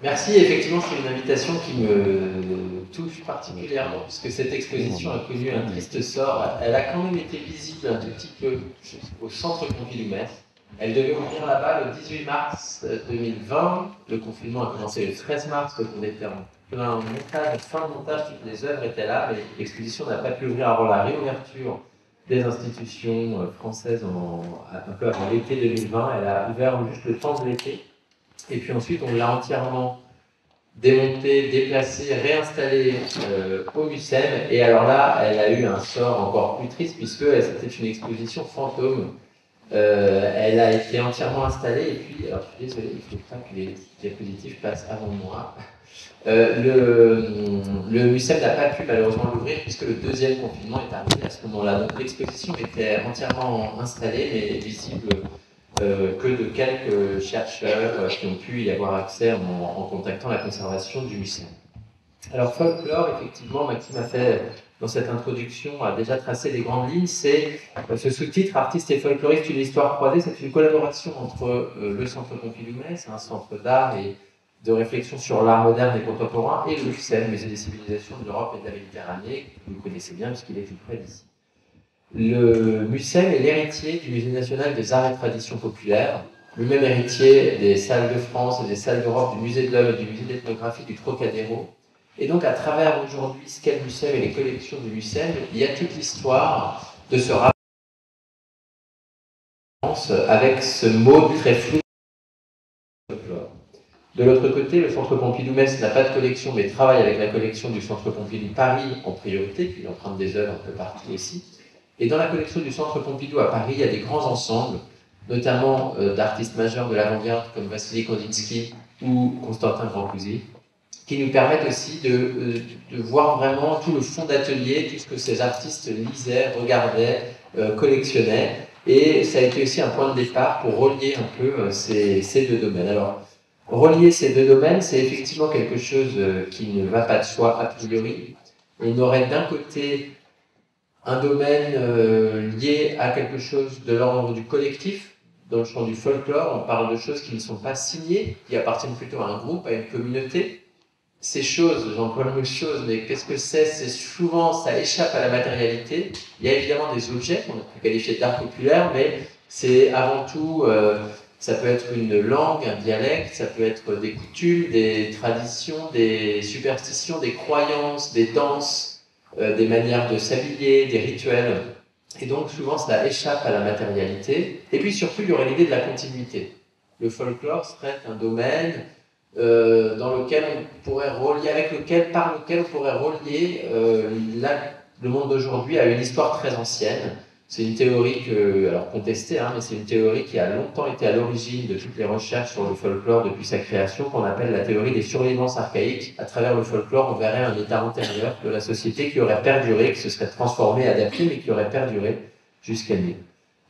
Merci, effectivement, c'est une invitation qui me touche particulièrement, puisque cette exposition a connu un triste sort. Elle a quand même été visible un tout petit peu au centre Pompidou-Metz. Elle devait ouvrir là-bas le 18 mars 2020. Le confinement a commencé le 13 mars, donc on était en plein montage, fin de montage, toutes les œuvres étaient là, mais l'exposition n'a pas pu ouvrir avant la réouverture des institutions françaises un peu avant l'été 2020. Elle a ouvert juste le temps de l'été. Et puis ensuite, on l'a entièrement démontée, déplacée, réinstallée au MUSEM. Et alors là, elle a eu un sort encore plus triste, puisque c'était une exposition fantôme. Elle a été entièrement installée, et puis, alors je suis désolé, il ne faut pas que les diapositives passent avant moi. Le MUSEM n'a pas pu malheureusement l'ouvrir, puisque le deuxième confinement est arrivé à ce moment-là. Donc l'exposition était entièrement installée, mais visible que de quelques chercheurs qui ont pu y avoir accès en contactant la conservation du MUSEM. Alors folklore, effectivement, Maxime a fait, dans cette introduction, a déjà tracé les grandes lignes. C'est ce sous-titre, artistes et folkloristes, une histoire croisée, c'est une collaboration entre le Centre Pompidou-Metz, un centre d'art et de réflexion sur l'art moderne et contemporain, et le MUSEM, Musée des civilisations de l'Europe et de la Méditerranée, que vous connaissez bien puisqu'il est tout près d'ici. Le MUSEM est l'héritier du Musée national des arts et traditions populaires, le même héritier des salles de France et des salles d'Europe, du Musée de l'Homme et du Musée d'ethnographie du Trocadéro. Et donc, à travers aujourd'hui ce qu'est le MUSEM et les collections du MUSEM, il y a toute l'histoire de ce rapport avec ce mot très flou. De l'autre côté, le Centre Pompidou-Metz n'a pas de collection, mais travaille avec la collection du Centre Pompidou Paris en priorité, puis il emprunte des œuvres un peu partout aussi. Et dans la collection du Centre Pompidou à Paris, il y a des grands ensembles, notamment d'artistes majeurs de l'avant-garde comme Vassili Kandinsky ou Constantin Brancusi, qui nous permettent aussi de voir vraiment tout le fond d'atelier, tout ce que ces artistes lisaient, regardaient, collectionnaient. Et ça a été aussi un point de départ pour relier un peu ces deux domaines. Alors, relier ces deux domaines, c'est effectivement quelque chose qui ne va pas de soi a priori. On aurait d'un côté un domaine lié à quelque chose de l'ordre du collectif. Dans le champ du folklore, on parle de choses qui ne sont pas signées, qui appartiennent plutôt à un groupe, à une communauté. Ces choses, j'emploie le mot chose, mais qu'est-ce que c'est souvent, ça échappe à la matérialité. Il y a évidemment des objets qu'on peut qualifier d'art populaire, mais c'est avant tout, ça peut être une langue, un dialecte, ça peut être des coutumes, des traditions, des superstitions, des croyances, des danses, des manières de s'habiller, des rituels. Et donc souvent, ça échappe à la matérialité. Et puis surtout, il y aurait l'idée de la continuité. Le folklore serait un domaine dans lequel on pourrait relier, par lequel on pourrait relier le monde d'aujourd'hui à une histoire très ancienne. C'est une théorie alors contestée, mais c'est une théorie qui a longtemps été à l'origine de toutes les recherches sur le folklore depuis sa création, qu'on appelle la théorie des survivances archaïques. À travers le folklore, on verrait un état antérieur de la société qui aurait perduré, qui se serait transformé, adapté, mais qui aurait perduré jusqu'à nous.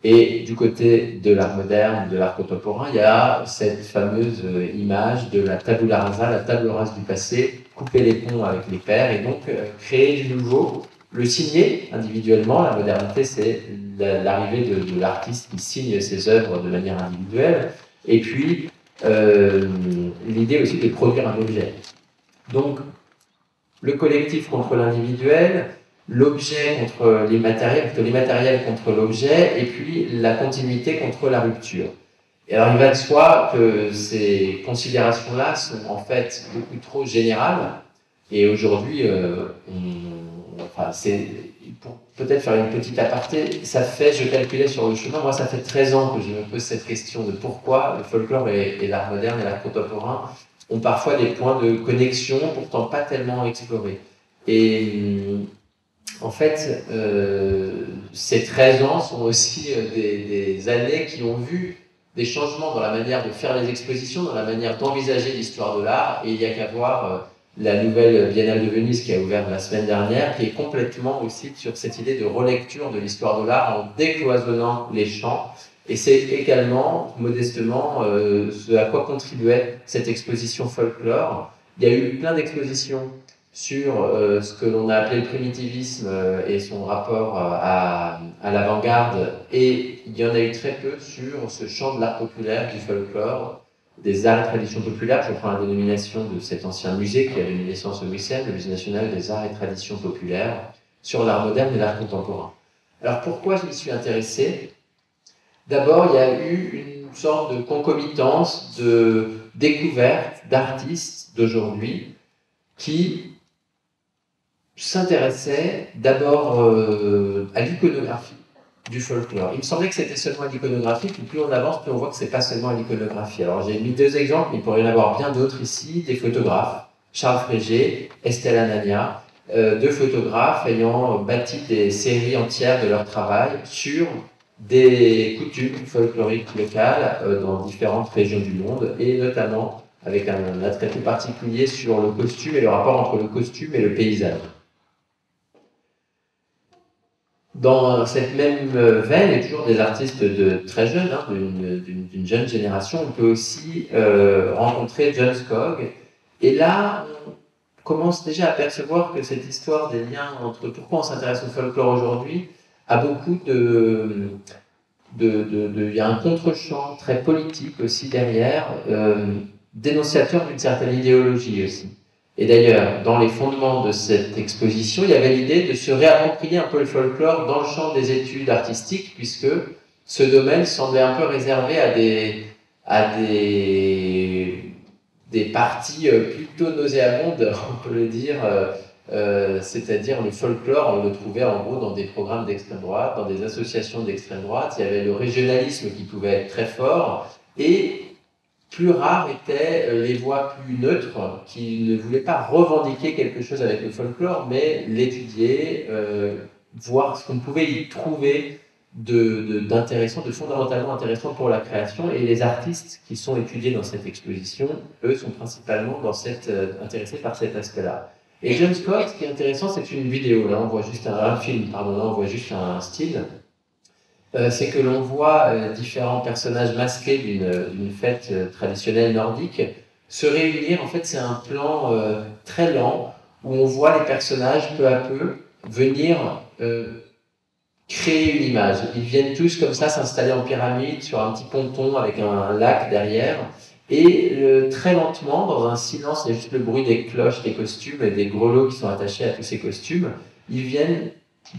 Et du côté de l'art moderne, de l'art contemporain, il y a cette fameuse image de la tabula rasa, la table rase du passé, couper les ponts avec les pairs et donc créer du nouveau, le signer individuellement. La modernité, c'est l'arrivée de l'artiste qui signe ses œuvres de manière individuelle, et puis l'idée aussi de produire un objet. Donc, le collectif contre l'individuel, l'objet contre les matériels, plutôt les matériels contre l'objet, et puis la continuité contre la rupture. Et alors il va de soi que ces considérations-là sont en fait beaucoup trop générales, et aujourd'hui, pour peut-être faire une petite aparté, ça fait, je calculais sur le chemin, moi ça fait 13 ans que je me pose cette question de pourquoi le folklore et l'art moderne et l'art contemporain ont parfois des points de connexion, pourtant pas tellement explorés. Et en fait, ces 13 ans sont aussi des années qui ont vu des changements dans la manière de faire les expositions, dans la manière d'envisager l'histoire de l'art. Et il n'y a qu'à voir la nouvelle Biennale de Venise qui a ouvert la semaine dernière, qui est complètement aussi sur cette idée de relecture de l'histoire de l'art en décloisonnant les champs. Et c'est également, modestement, ce à quoi contribuait cette exposition folklore. Il y a eu plein d'expositions sur ce que l'on a appelé le primitivisme et son rapport à l'avant-garde, et il y en a eu très peu sur ce champ de l'art populaire, du folklore. des arts et traditions populaires. Je prends la dénomination de cet ancien musée qui a donné naissance au MUSEM, le Musée national des arts et traditions populaires, sur l'art moderne et l'art contemporain. Alors pourquoi je m'y suis intéressé? D'abord, il y a eu une sorte de concomitance de découverte d'artistes d'aujourd'hui qui s'intéressaient d'abord à l'iconographie du folklore. Il me semblait que c'était seulement à l'iconographie, puis plus on avance, plus on voit que c'est pas seulement à l'iconographie. Alors j'ai mis deux exemples, mais il pourrait y en avoir bien d'autres ici, des photographes, Charles Frégé, Estelle Anania, deux photographes ayant bâti des séries entières de leur travail sur des coutumes folkloriques locales dans différentes régions du monde, et notamment avec un attrait tout particulier sur le costume et le rapport entre le costume et le paysage. Dans cette même veine, et toujours des artistes très jeunes, hein, d'une jeune génération, on peut aussi rencontrer John Skog. Et là, on commence déjà à percevoir que cette histoire des liens entre pourquoi on s'intéresse au folklore aujourd'hui a beaucoup il y a un contre-champ très politique aussi derrière, dénonciateur d'une certaine idéologie aussi. Et d'ailleurs, dans les fondements de cette exposition, il y avait l'idée de se réapproprier un peu le folklore dans le champ des études artistiques, puisque ce domaine semblait un peu réservé à des parties plutôt nauséabondes, on peut le dire, c'est-à-dire le folklore, on le trouvait en gros dans des programmes d'extrême droite, dans des associations d'extrême droite, il y avait le régionalisme qui pouvait être très fort, et plus rares étaient les voix plus neutres qui ne voulaient pas revendiquer quelque chose avec le folklore, mais l'étudier, voir ce qu'on pouvait y trouver d'intéressant, de fondamentalement intéressant pour la création. Et les artistes qui sont étudiés dans cette exposition, eux, sont principalement intéressés par cet aspect-là. Et John Scott, ce qui est intéressant, c'est une vidéo. Là, on voit juste un film, pardon, là, on voit juste un style. C'est que l'on voit différents personnages masqués d'une fête traditionnelle nordique se réunir. En fait, c'est un plan très lent où on voit les personnages peu à peu venir créer une image. Ils viennent tous comme ça s'installer en pyramide sur un petit ponton avec un lac derrière. Et très lentement, dans un silence, il y a juste le bruit des cloches, des costumes et des grelots qui sont attachés à tous ces costumes, ils viennent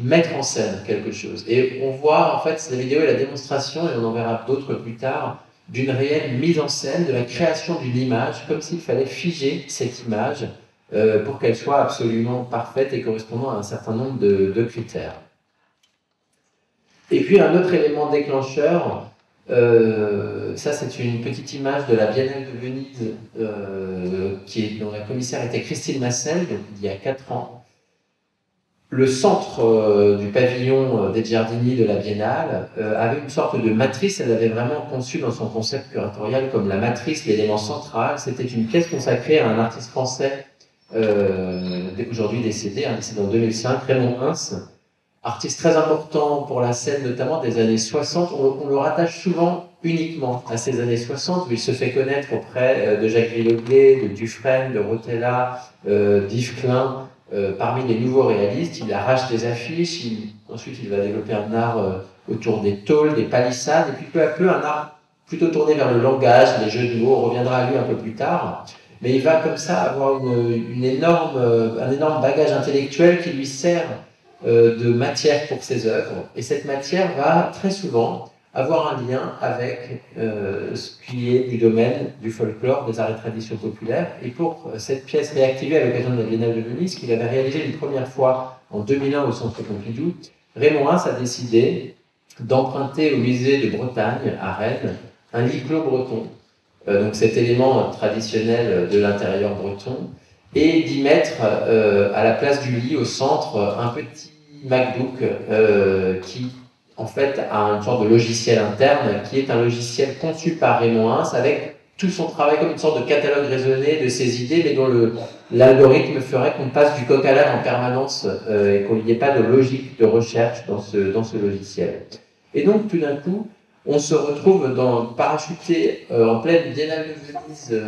mettre en scène quelque chose. Et on voit, en fait, cette vidéo est la démonstration, et on en verra d'autres plus tard, d'une réelle mise en scène, de la création d'une image, comme s'il fallait figer cette image pour qu'elle soit absolument parfaite et correspondant à un certain nombre de critères. Et puis un autre élément déclencheur, ça c'est une petite image de la Biennale de Venise, dont la commissaire était Christine Massel, donc il y a 4 ans. Le centre du pavillon des Giardini de la Biennale avait une sorte de matrice, elle l'avait vraiment conçue dans son concept curatorial comme la matrice, l'élément central. C'était une pièce consacrée à un artiste français aujourd'hui décédé en 2005, Raymond Hins, artiste très important pour la scène, notamment des années 60. On le rattache souvent uniquement à ces années 60, où il se fait connaître auprès de Jacques Villoglet, de Dufresne, de Rotella, d'Yves Klein. Parmi les nouveaux réalistes, il arrache des affiches, ensuite il va développer un art autour des tôles, des palissades, et puis peu à peu un art plutôt tourné vers le langage, les jeux de mots, on reviendra à lui un peu plus tard, mais il va comme ça avoir un énorme bagage intellectuel qui lui sert de matière pour ses œuvres, et cette matière va très souvent avoir un lien avec ce qui est du domaine du folklore, des arts et traditions populaires. Et pour cette pièce réactivée à l'occasion de la Biennale de Venise, qu'il avait réalisée une première fois en 2001 au Centre Pompidou, Raymond Hins a décidé d'emprunter au musée de Bretagne, à Rennes, un lit clos breton, donc cet élément traditionnel de l'intérieur breton, et d'y mettre à la place du lit, au centre, un petit MacBook qui en fait a une sorte de logiciel interne qui est un logiciel conçu par Raymond Hins avec tout son travail comme une sorte de catalogue raisonné de ses idées, mais dont l'algorithme ferait qu'on passe du coq à l'âne en permanence et qu'il n'y ait pas de logique de recherche dans ce logiciel. Et donc tout d'un coup, on se retrouve parachuté en pleine Biennale de Venise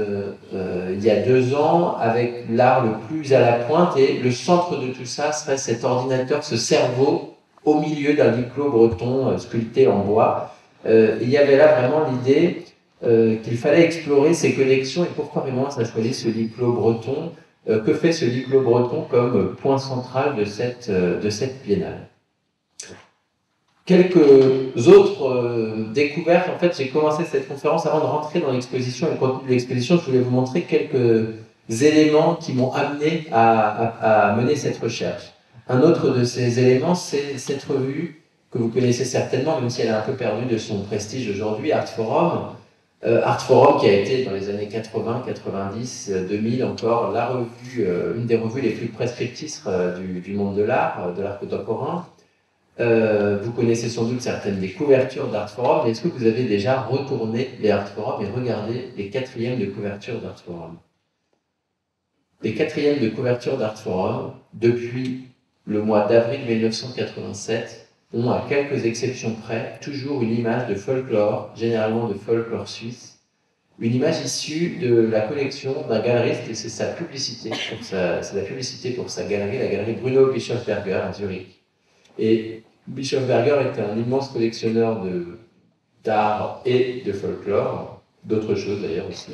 il y a 2 ans avec l'art le plus à la pointe, et le centre de tout ça serait cet ordinateur, ce cerveau au milieu d'un lit clos breton sculpté en bois. Il y avait là vraiment l'idée qu'il fallait explorer ces collections et pourquoi Remmens a choisi ce Lyclos breton. Que fait ce Lyclos breton comme point central de cette biennale? Quelques autres découvertes. En fait, j'ai commencé cette conférence avant de rentrer dans l'exposition et le contenu de l'exposition. Je voulais vous montrer quelques éléments qui m'ont amené à mener cette recherche. Un autre de ces éléments, c'est cette revue que vous connaissez certainement, même si elle a un peu perdu de son prestige aujourd'hui, Art Forum. Art Forum qui a été dans les années 80, 90, 2000 encore la revue, une des revues les plus prescriptrices du monde de l'art contemporain. Vous connaissez sans doute certaines des couvertures d'Art Forum, mais est-ce que vous avez déjà retourné les Art Forum et regardé les quatrièmes de couverture d'Art Forum? Les quatrièmes de couverture d'Art Forum, depuis le mois d'avril 1987, ont, à quelques exceptions près, toujours une image de folklore, généralement de folklore suisse, une image issue de la collection d'un galeriste, et c'est sa publicité, c'est la publicité pour sa galerie, la galerie Bruno Bischofberger à Zurich. Et Bischofberger était un immense collectionneur d'art et de folklore, d'autres choses d'ailleurs aussi.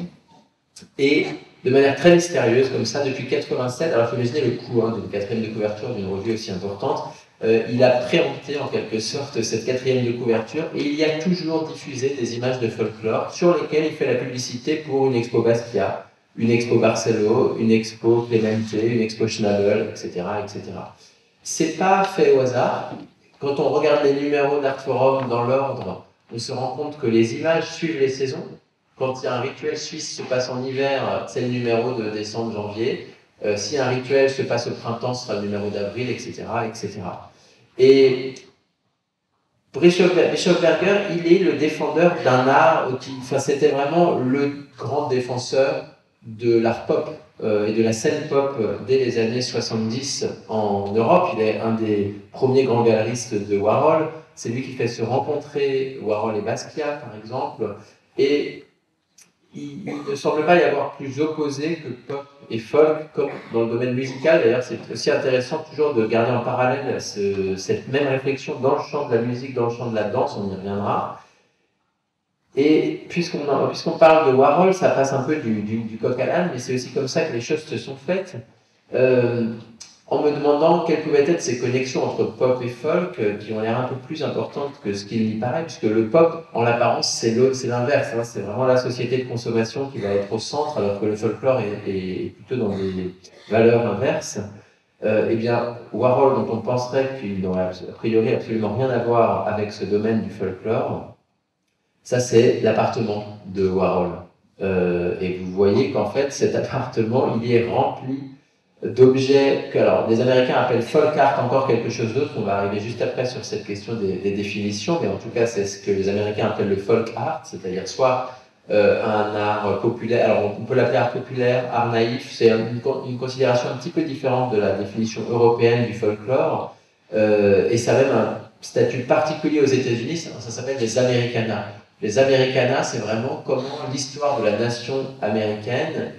Et de manière très mystérieuse, comme ça, depuis 87, alors il faut imaginer le coût d'une quatrième de couverture d'une revue aussi importante, il a préempté en quelque sorte cette quatrième de couverture et il y a toujours diffusé des images de folklore sur lesquelles il fait la publicité pour une expo Basquiat, une expo Barcelo, une expo Clemente, une expo Schnabel, etc., etc. C'est pas fait au hasard. Quand on regarde les numéros d'Art Forum dans l'ordre, on se rend compte que les images suivent les saisons. Quand il y a un rituel suisse se passe en hiver, c'est le numéro de décembre, janvier. Si un rituel se passe au printemps, ce sera le numéro d'avril, etc., etc. Et Bischofberger, il est le défendeur d'un art c'était vraiment le grand défenseur de l'art pop et de la scène pop dès les années 70 en Europe. Il est un des premiers grands galeristes de Warhol. C'est lui qui fait se rencontrer Warhol et Basquiat, par exemple. Et il ne semble pas y avoir plus opposé que pop et folk, comme dans le domaine musical. D'ailleurs, c'est aussi intéressant toujours de garder en parallèle cette même réflexion dans le champ de la musique, dans le champ de la danse, on y reviendra. Et puisqu'on parle de Warhol, ça passe un peu du coq à l'âne, mais c'est aussi comme ça que les choses se sont faites. En me demandant quelles pouvaient être ces connexions entre pop et folk qui ont l'air un peu plus importantes que ce qu'il y paraît, puisque le pop, en l'apparence, c'est l'inverse. C'est vraiment la société de consommation qui va être au centre, alors que le folklore est plutôt dans des valeurs inverses. Eh bien, Warhol, dont on penserait qu'il n'aurait a priori absolument rien à voir avec ce domaine du folklore, ça c'est l'appartement de Warhol. Et vous voyez qu'en fait, cet appartement, il est rempli d'objets que, alors, les Américains appellent folk art, encore quelque chose d'autre. On va arriver juste après sur cette question des définitions, mais en tout cas, c'est ce que les Américains appellent le folk art, c'est-à-dire soit un art populaire, alors on peut l'appeler art populaire, art naïf, c'est une considération un petit peu différente de la définition européenne du folklore, et ça a même un statut particulier aux États-Unis, ça s'appelle les Americana. Les Americana, c'est vraiment comment l'histoire de la nation américaine,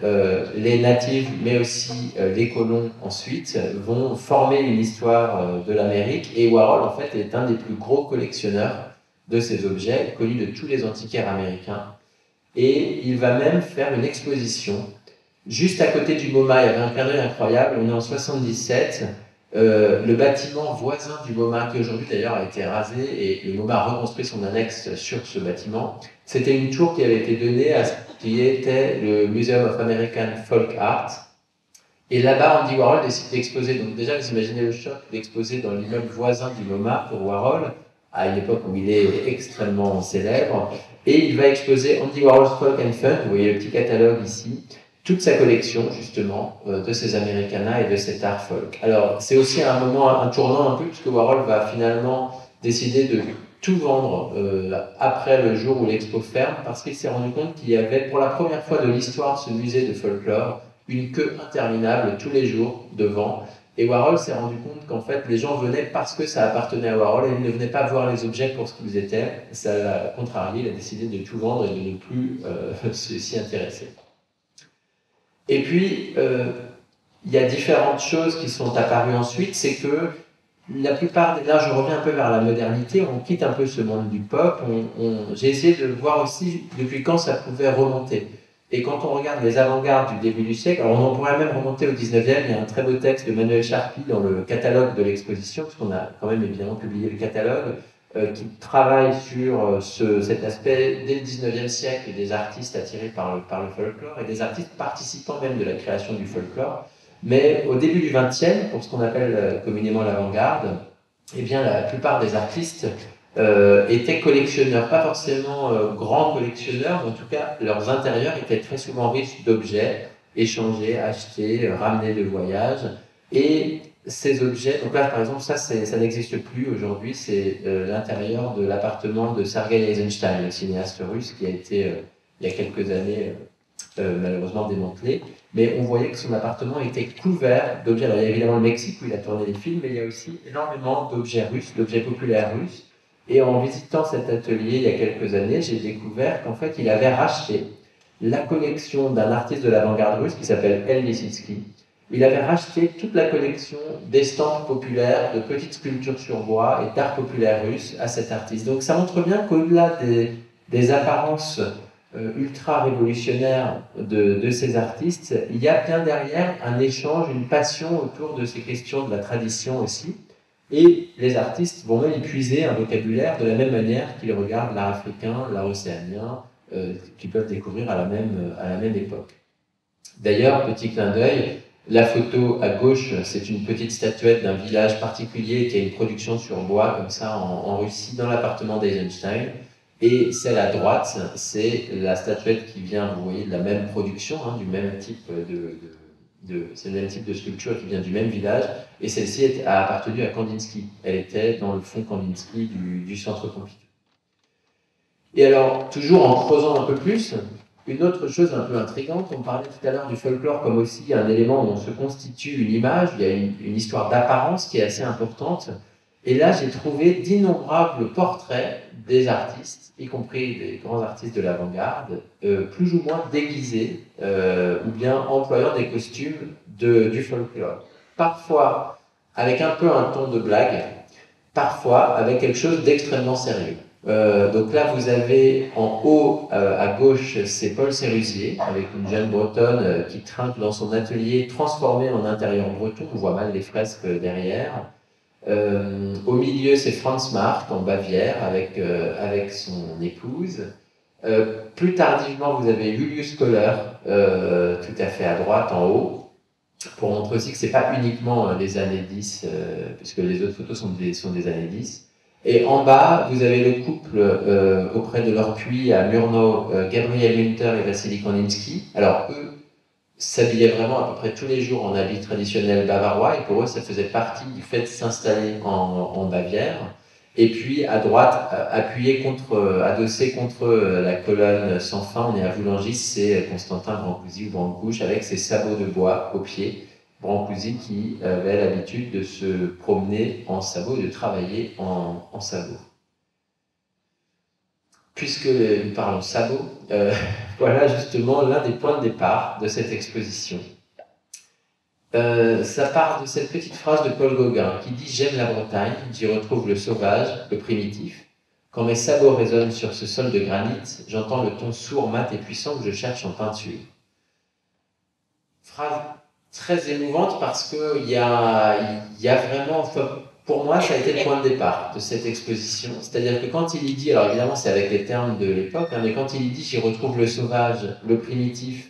les natifs, mais aussi les colons ensuite, vont former une histoire de l'Amérique. Et Warhol, en fait, est un des plus gros collectionneurs de ces objets, connu de tous les antiquaires américains. Et il va même faire une exposition juste à côté du MoMA. Il y avait un clin d'œil incroyable. On est en 77. Le bâtiment voisin du MoMA, qui aujourd'hui d'ailleurs a été rasé, et le MoMA a reconstruit son annexe sur ce bâtiment, c'était une tour qui avait été donnée à ce qui était le Museum of American Folk Art. Et là-bas, Andy Warhol décide d'exposer. Donc déjà, vous imaginez le choc d'exposer dans l'immeuble voisin du MoMA pour Warhol, à une époque où il est extrêmement célèbre. Et il va exposer Andy Warhol's Folk and Fun, vous voyez le petit catalogue ici, toute sa collection, justement, de ces Americana et de cet art folk. Alors, c'est aussi un moment, un tournant un peu, puisque Warhol va finalement décider de tout vendre après le jour où l'expo ferme, parce qu'il s'est rendu compte qu'il y avait, pour la première fois de l'histoire de ce musée de folklore, une queue interminable tous les jours devant. Et Warhol s'est rendu compte qu'en fait, les gens venaient parce que ça appartenait à Warhol et ils ne venaient pas voir les objets pour ce qu'ils étaient. Ça l'a contrarié, il a décidé de tout vendre et de ne plus s'y intéresser. Et puis, il y a différentes choses qui sont apparues ensuite, c'est que la plupart là je reviens un peu vers la modernité, on quitte un peu ce monde du pop, j'ai essayé de voir aussi depuis quand ça pouvait remonter. Et quand on regarde les avant-gardes du début du siècle, alors on pourrait même remonter au 19e, il y a un très beau texte de Manuel Charpie dans le catalogue de l'exposition, parce qu'on a quand même évidemment publié le catalogue, qui travaille sur cet aspect dès le 19e siècle des artistes attirés par le folklore et des artistes participant même de la création du folklore. Mais au début du 20e, pour ce qu'on appelle communément l'avant-garde, eh bien la plupart des artistes étaient collectionneurs, pas forcément grands collectionneurs, mais en tout cas leurs intérieurs étaient très souvent riches d'objets échangés, achetés, ramenés de voyage. Et ces objets, donc là par exemple ça n'existe plus aujourd'hui, c'est l'intérieur de l'appartement de Sergei Eisenstein, le cinéaste russe qui a été il y a quelques années malheureusement démantelé, mais on voyait que son appartement était couvert d'objets. Alors il y a évidemment le Mexique où il a tourné des films, mais il y a aussi énormément d'objets russes, d'objets populaires russes. Et en visitant cet atelier il y a quelques années, j'ai découvert qu'en fait il avait racheté la collection d'un artiste de l'avant-garde russe qui s'appelle El Lissinsky. Il avait racheté toute la collection d'estampes populaires, de petites sculptures sur bois et d'art populaire russe à cet artiste. Donc ça montre bien qu'au-delà des apparences ultra révolutionnaires de ces artistes, il y a bien derrière un échange, une passion autour de ces questions de la tradition aussi. Et les artistes vont même y puiser un vocabulaire de la même manière qu'ils regardent l'art africain, l'art océanien, qu'ils peuvent découvrir à la même époque. D'ailleurs, petit clin d'œil, la photo à gauche, c'est une petite statuette d'un village particulier qui a une production sur bois, comme ça, en Russie, dans l'appartement d'Eisenstein. Et celle à droite, c'est la statuette qui vient, vous voyez, de la même production, hein, du même type c'est le même type de sculpture qui vient du même village. Et celle-ci a appartenu à Kandinsky. Elle était dans le fonds Kandinsky du Centre Pompidou. Et alors, toujours en creusant un peu plus, une autre chose un peu intrigante, on parlait tout à l'heure du folklore comme aussi un élément où on se constitue une image, il y a une histoire d'apparence qui est assez importante. Et là, j'ai trouvé d'innombrables portraits des artistes, y compris des grands artistes de l'avant-garde, plus ou moins déguisés, ou bien employant des costumes du folklore. Parfois avec un peu un ton de blague, parfois avec quelque chose d'extrêmement sérieux. Donc là, vous avez en haut à gauche, c'est Paul Sérusier, avec une jeune bretonne qui trinque dans son atelier transformé en intérieur breton. On voit mal les fresques derrière. Au milieu, c'est Franz Marc en Bavière avec son épouse. Plus tardivement, vous avez Julius Köhler, tout à fait à droite en haut, pour montrer aussi que ce n'est pas uniquement les années 10, puisque les autres photos sont des années 10. Et en bas, vous avez le couple auprès de leur puits à Murnau, Gabriel Winter et Vassili Kandinsky. Alors eux s'habillaient vraiment à peu près tous les jours en habits traditionnels bavarois, et pour eux, ça faisait partie du fait de s'installer en Bavière. Et puis à droite, adossé contre la colonne sans fin, on est à Voulangis, c'est Constantin Brancusi ou Brancouche avec ses sabots de bois aux pieds. Brancusi qui avait l'habitude de se promener en sabots et de travailler en sabots. Puisque nous parlons sabots, voilà justement l'un des points de départ de cette exposition. Ça part de cette petite phrase de Paul Gauguin qui dit « J'aime la Bretagne, j'y retrouve le sauvage, le primitif. Quand mes sabots résonnent sur ce sol de granit, j'entends le ton sourd, mat et puissant que je cherche en peinture. » Phrase très émouvante parce qu'il y a vraiment, pour moi, ça a été le point de départ de cette exposition. C'est-à-dire que quand il y dit, alors évidemment c'est avec les termes de l'époque, hein, mais quand il y dit « J'y retrouve le sauvage, le primitif »,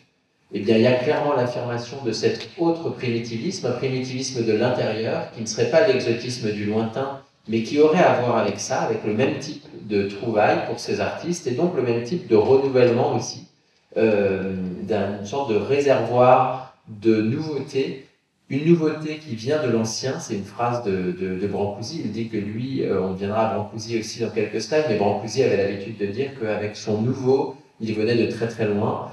eh bien, il y a clairement l'affirmation de cet autre primitivisme, un primitivisme de l'intérieur, qui ne serait pas l'exotisme du lointain, mais qui aurait à voir avec ça, avec le même type de trouvailles pour ces artistes, et donc le même type de renouvellement aussi, d'une sorte de réservoir de nouveautés, une nouveauté qui vient de l'ancien, c'est une phrase de Brancusi, il dit que lui, on viendra à Brancusi aussi dans quelques slides, mais Brancusi avait l'habitude de dire qu'avec son nouveau, il venait de très très loin.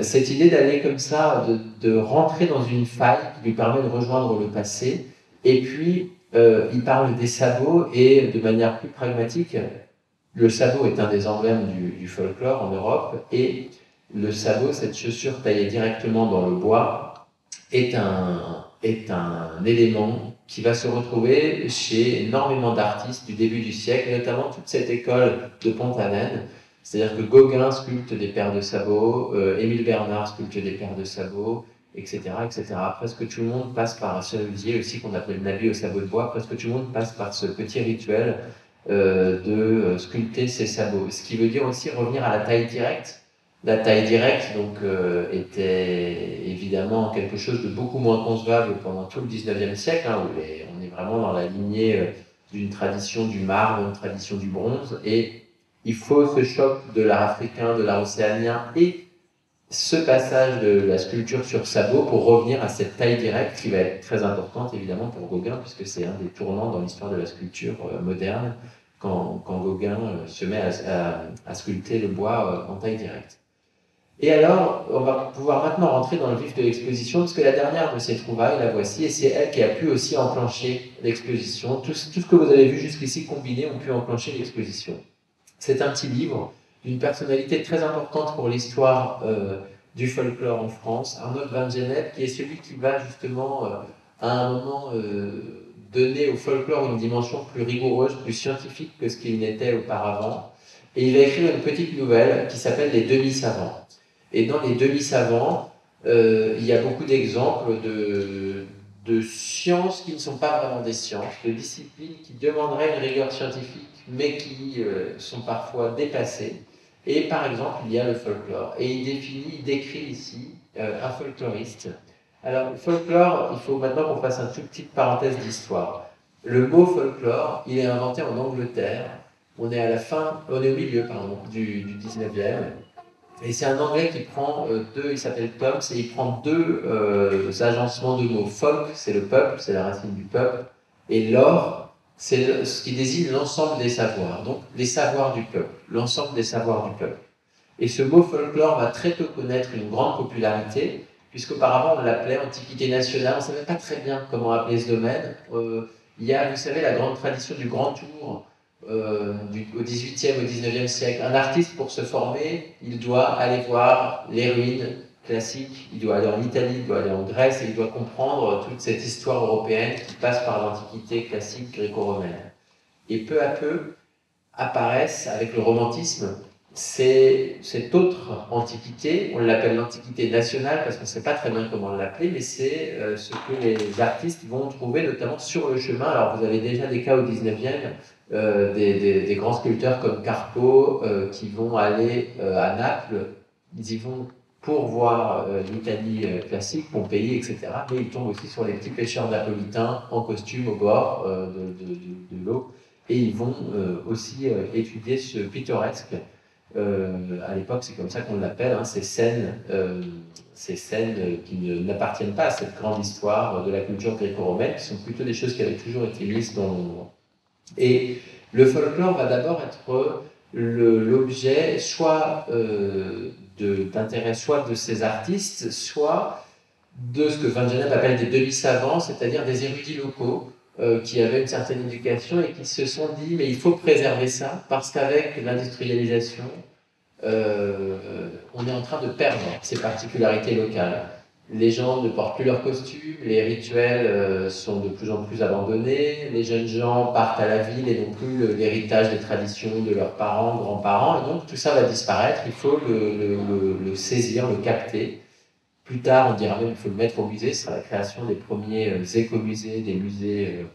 Cette idée d'aller comme ça, de rentrer dans une faille qui lui permet de rejoindre le passé. Et puis, il parle des sabots et de manière plus pragmatique, le sabot est un des emblèmes du folklore en Europe et le sabot, cette chaussure taillée directement dans le bois, est un élément qui va se retrouver chez énormément d'artistes du début du siècle, et notamment toute cette école de Pont-Aven. C'est-à-dire que Gauguin sculpte des paires de sabots, Émile Bernard sculpte des paires de sabots, etc., etc. Presque tout le monde passe par ce Serusier aussi, qu'on appelle Nabi au sabot de bois, presque tout le monde passe par ce petit rituel de sculpter ses sabots. Ce qui veut dire aussi revenir à la taille directe. La taille directe donc, était évidemment quelque chose de beaucoup moins concevable pendant tout le 19e siècle, hein, où on est vraiment dans la lignée d'une tradition du marbre, d'une tradition du bronze, et il faut ce choc de l'art africain, de l'art océanien et ce passage de la sculpture sur sabot pour revenir à cette taille directe qui va être très importante évidemment pour Gauguin, puisque c'est un des tournants dans l'histoire de la sculpture moderne, quand Gauguin se met à sculpter le bois en taille directe. Et alors, on va pouvoir maintenant rentrer dans le vif de l'exposition, parce que la dernière de ces trouvailles, la voici, et c'est elle qui a pu aussi enclencher l'exposition. Tout ce que vous avez vu jusqu'ici combiné ont pu enclencher l'exposition. C'est un petit livre d'une personnalité très importante pour l'histoire du folklore en France, Arnold van Gennep, qui est celui qui va justement, à un moment, donner au folklore une dimension plus rigoureuse, plus scientifique que ce qu'il n'était auparavant. Et il va écrire une petite nouvelle qui s'appelle « Les demi-savants ». Et dans les demi-savants, il y a beaucoup d'exemples de sciences qui ne sont pas vraiment des sciences, de disciplines qui demanderaient une rigueur scientifique, mais qui sont parfois dépassées. Et par exemple, il y a le folklore. Et il décrit ici un folkloriste. Alors, le folklore, il faut maintenant qu'on fasse une toute petite parenthèse d'histoire. Le mot folklore, il est inventé en Angleterre. On est au milieu du 19e. Et c'est un Anglais qui prend il s'appelle Toms, et il prend deux agencements de mots. Folk, c'est le peuple, c'est la racine du peuple, et lore, c'est ce qui désigne l'ensemble des savoirs, donc les savoirs du peuple, l'ensemble des savoirs du peuple. Et ce mot folklore va très tôt connaître une grande popularité, puisqu'auparavant on l'appelait Antiquité nationale, on ne savait pas très bien comment appeler ce domaine. Il y a, vous savez, la grande tradition du Grand Tour, au XVIIIe, au XIXe siècle. Un artiste, pour se former, il doit aller voir les ruines classiques, il doit aller en Italie, il doit aller en Grèce, et il doit comprendre toute cette histoire européenne qui passe par l'Antiquité classique gréco-romaine. Et peu à peu apparaissent, avec le romantisme, cette autre antiquité, on l'appelle l'antiquité nationale parce qu'on ne sait pas très bien comment l'appeler, mais c'est ce que les artistes vont trouver notamment sur le chemin. Alors vous avez déjà des cas au 19e, des grands sculpteurs comme Carpo qui vont aller à Naples, ils y vont pour voir l'Italie classique, Pompéi, etc. Mais ils tombent aussi sur les petits pêcheurs napolitains en costume au bord de l'eau, et ils vont aussi étudier ce pittoresque. À l'époque, c'est comme ça qu'on l'appelle, hein, ces scènes qui n'appartiennent pas à cette grande histoire de la culture gréco-romaine, qui sont plutôt des choses qui avaient toujours été mises dans l'ombre. Et le folklore va d'abord être l'objet soit d'intérêt soit de ces artistes, soit de ce que Van Gennep appelle des demi-savants, c'est-à-dire des érudits locaux, qui avaient une certaine éducation et qui se sont dit mais il faut préserver ça parce qu'avec l'industrialisation, on est en train de perdre ces particularités locales. Les gens ne portent plus leurs costumes, les rituels sont de plus en plus abandonnés, les jeunes gens partent à la ville et n'ont plus l'héritage des traditions de leurs parents, grands-parents, et donc tout ça va disparaître, il faut le saisir, le capter. Plus tard, on dira même qu'il faut le mettre au musée, ce sera la création des premiers écomusées, des musées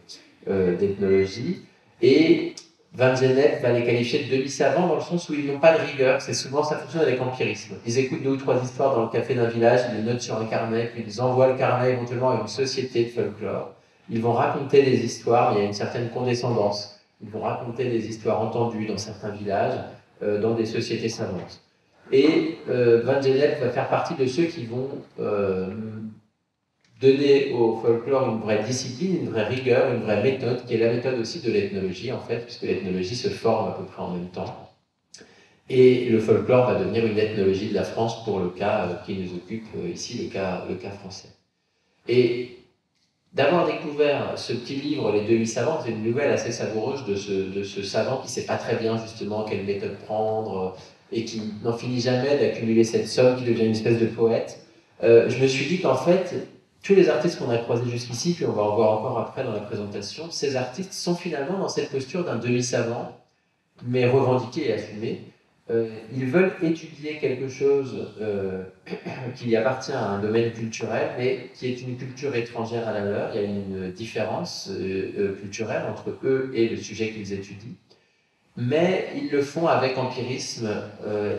d'ethnologie. Et Van Gennep va les qualifier de demi-savants dans le sens où ils n'ont pas de rigueur, ça fonctionne avec l'empirisme. Ils écoutent 2 ou 3 histoires dans le café d'un village, ils les notent sur un carnet, puis ils envoient le carnet éventuellement à une société de folklore. Ils vont raconter des histoires, il y a une certaine condescendance. Ils vont raconter des histoires entendues dans certains villages, dans des sociétés savantes. Et Van Gennep va faire partie de ceux qui vont donner au folklore une vraie discipline, une vraie rigueur, une vraie méthode, qui est la méthode aussi de l'ethnologie, en fait, puisque l'ethnologie se forme à peu près en même temps. Et le folklore va devenir une ethnologie de la France pour le cas qui nous occupe ici, le cas français. Et d'avoir découvert ce petit livre, Les demi-savants, c'est une nouvelle assez savoureuse de ce savant qui ne sait pas très bien justement quelle méthode prendre et qui n'en finit jamais d'accumuler cette somme, qui devient une espèce de poète. Je me suis dit qu'en fait, tous les artistes qu'on a croisés jusqu'ici, puis on va en voir encore après dans la présentation, ces artistes sont finalement dans cette posture d'un demi-savant, mais revendiqué et assumé. Ils veulent étudier quelque chose qui appartient à un domaine culturel, mais qui est une culture étrangère à la leur. Il y a une différence culturelle entre eux et le sujet qu'ils étudient. Mais ils le font avec empirisme,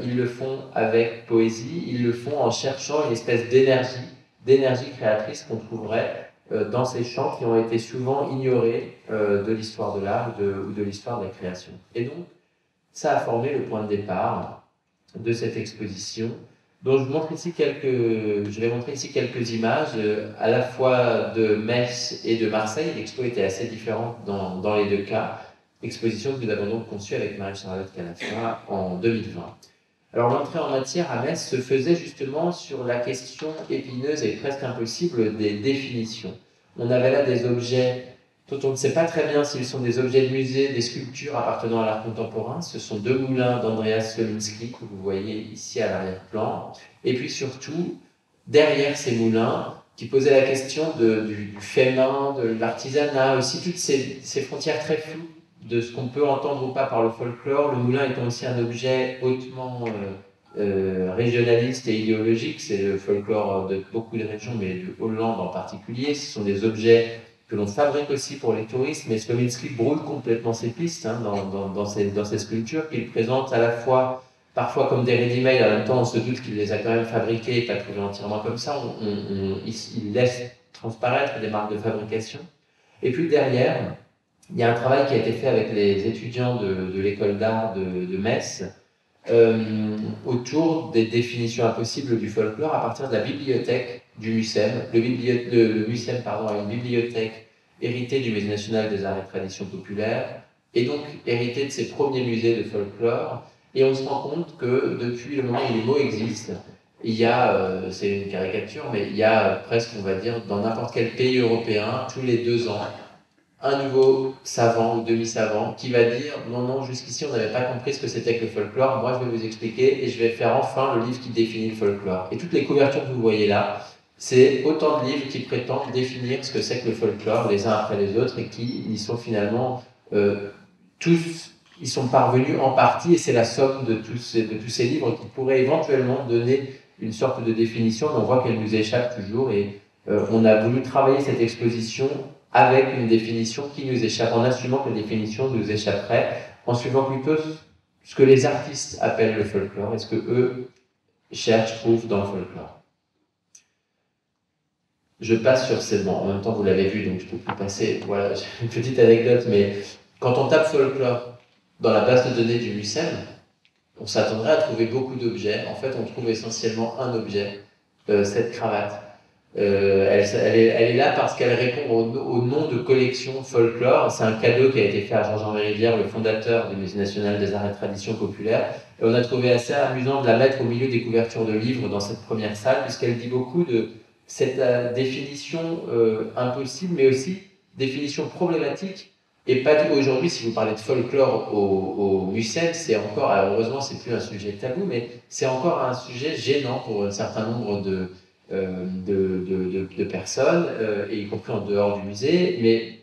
ils le font avec poésie, ils le font en cherchant une espèce d'énergie créatrice qu'on trouverait dans ces champs qui ont été souvent ignorés de l'histoire de l'art ou de l'histoire de la création. Et donc, ça a formé le point de départ de cette exposition, dont je vais montrer ici quelques images, à la fois de Metz et de Marseille. L'expo était assez différente dans les deux cas. Exposition que nous avons donc conçue avec Marie-Charlotte Calafa en 2020. Alors l'entrée en matière à Metz se faisait justement sur la question épineuse et presque impossible des définitions. On avait là des objets dont on ne sait pas très bien s'ils sont des objets de musée, des sculptures appartenant à l'art contemporain. Ce sont deux moulins d'Andreas Slominski que vous voyez ici à l'arrière-plan. Et puis surtout, derrière ces moulins, qui posaient la question du fait main, de l'artisanat, aussi toutes ces frontières très floues de ce qu'on peut entendre ou pas par le folklore, le moulin étant aussi un objet hautement régionaliste et idéologique. C'est le folklore de beaucoup de régions, mais de Hollande en particulier. Ce sont des objets que l'on fabrique aussi pour les touristes, mais Slominski brûle complètement ses pistes dans ces sculptures qu'il présente à la fois parfois comme des ready-made, en même temps on se doute qu'il les a quand même fabriqués et pas trouvés entièrement comme ça. Il laisse transparaître des marques de fabrication. Et puis derrière, il y a un travail qui a été fait avec les étudiants de l'école d'art de Metz autour des définitions impossibles du folklore à partir de la bibliothèque du MUSEM. Le MUSEM a une bibliothèque héritée du Musée national des arts et traditions populaires et donc héritée de ses premiers musées de folklore. Et on se rend compte que depuis le moment où les mots existent, il y a, c'est une caricature, mais il y a presque, on va dire, dans n'importe quel pays européen, tous les 2 ans, un nouveau savant ou demi-savant qui va dire non, jusqu'ici on n'avait pas compris ce que c'était que le folklore, moi je vais vous expliquer et je vais faire enfin le livre qui définit le folklore. Et toutes les couvertures que vous voyez là, c'est autant de livres qui prétendent définir ce que c'est que le folklore les uns après les autres et qui y sont finalement tous, ils sont parvenus en partie et c'est la somme de tous ces livres qui pourraient éventuellement donner une sorte de définition, mais on voit qu'elle nous échappe toujours et on a voulu travailler cette exposition avec une définition qui nous échappe, en assumant que la définition nous échapperait, en suivant plutôt ce que les artistes appellent le folklore et ce que eux cherchent, trouvent dans le folklore. Je passe sur ces bancs, en même temps vous l'avez vu, donc je peux plus passer, voilà, j'ai une petite anecdote, mais quand on tape folklore dans la base de données du MUSEM, on s'attendrait à trouver beaucoup d'objets. En fait, on trouve essentiellement un objet, cette cravate. Elle est là parce qu'elle répond au nom de collection folklore. C'est un cadeau qui a été fait à Jean-Jean Rivière, le fondateur du Musée national des arts et traditions populaires. Et on a trouvé assez amusant de la mettre au milieu des couvertures de livres dans cette première salle, puisqu'elle dit beaucoup de cette définition impossible, mais aussi définition problématique. Et pas aujourd'hui, si vous parlez de folklore au MUSEM, c'est encore, alors heureusement c'est plus un sujet tabou, mais c'est encore un sujet gênant pour un certain nombre de personnes, et y compris en dehors du musée, mais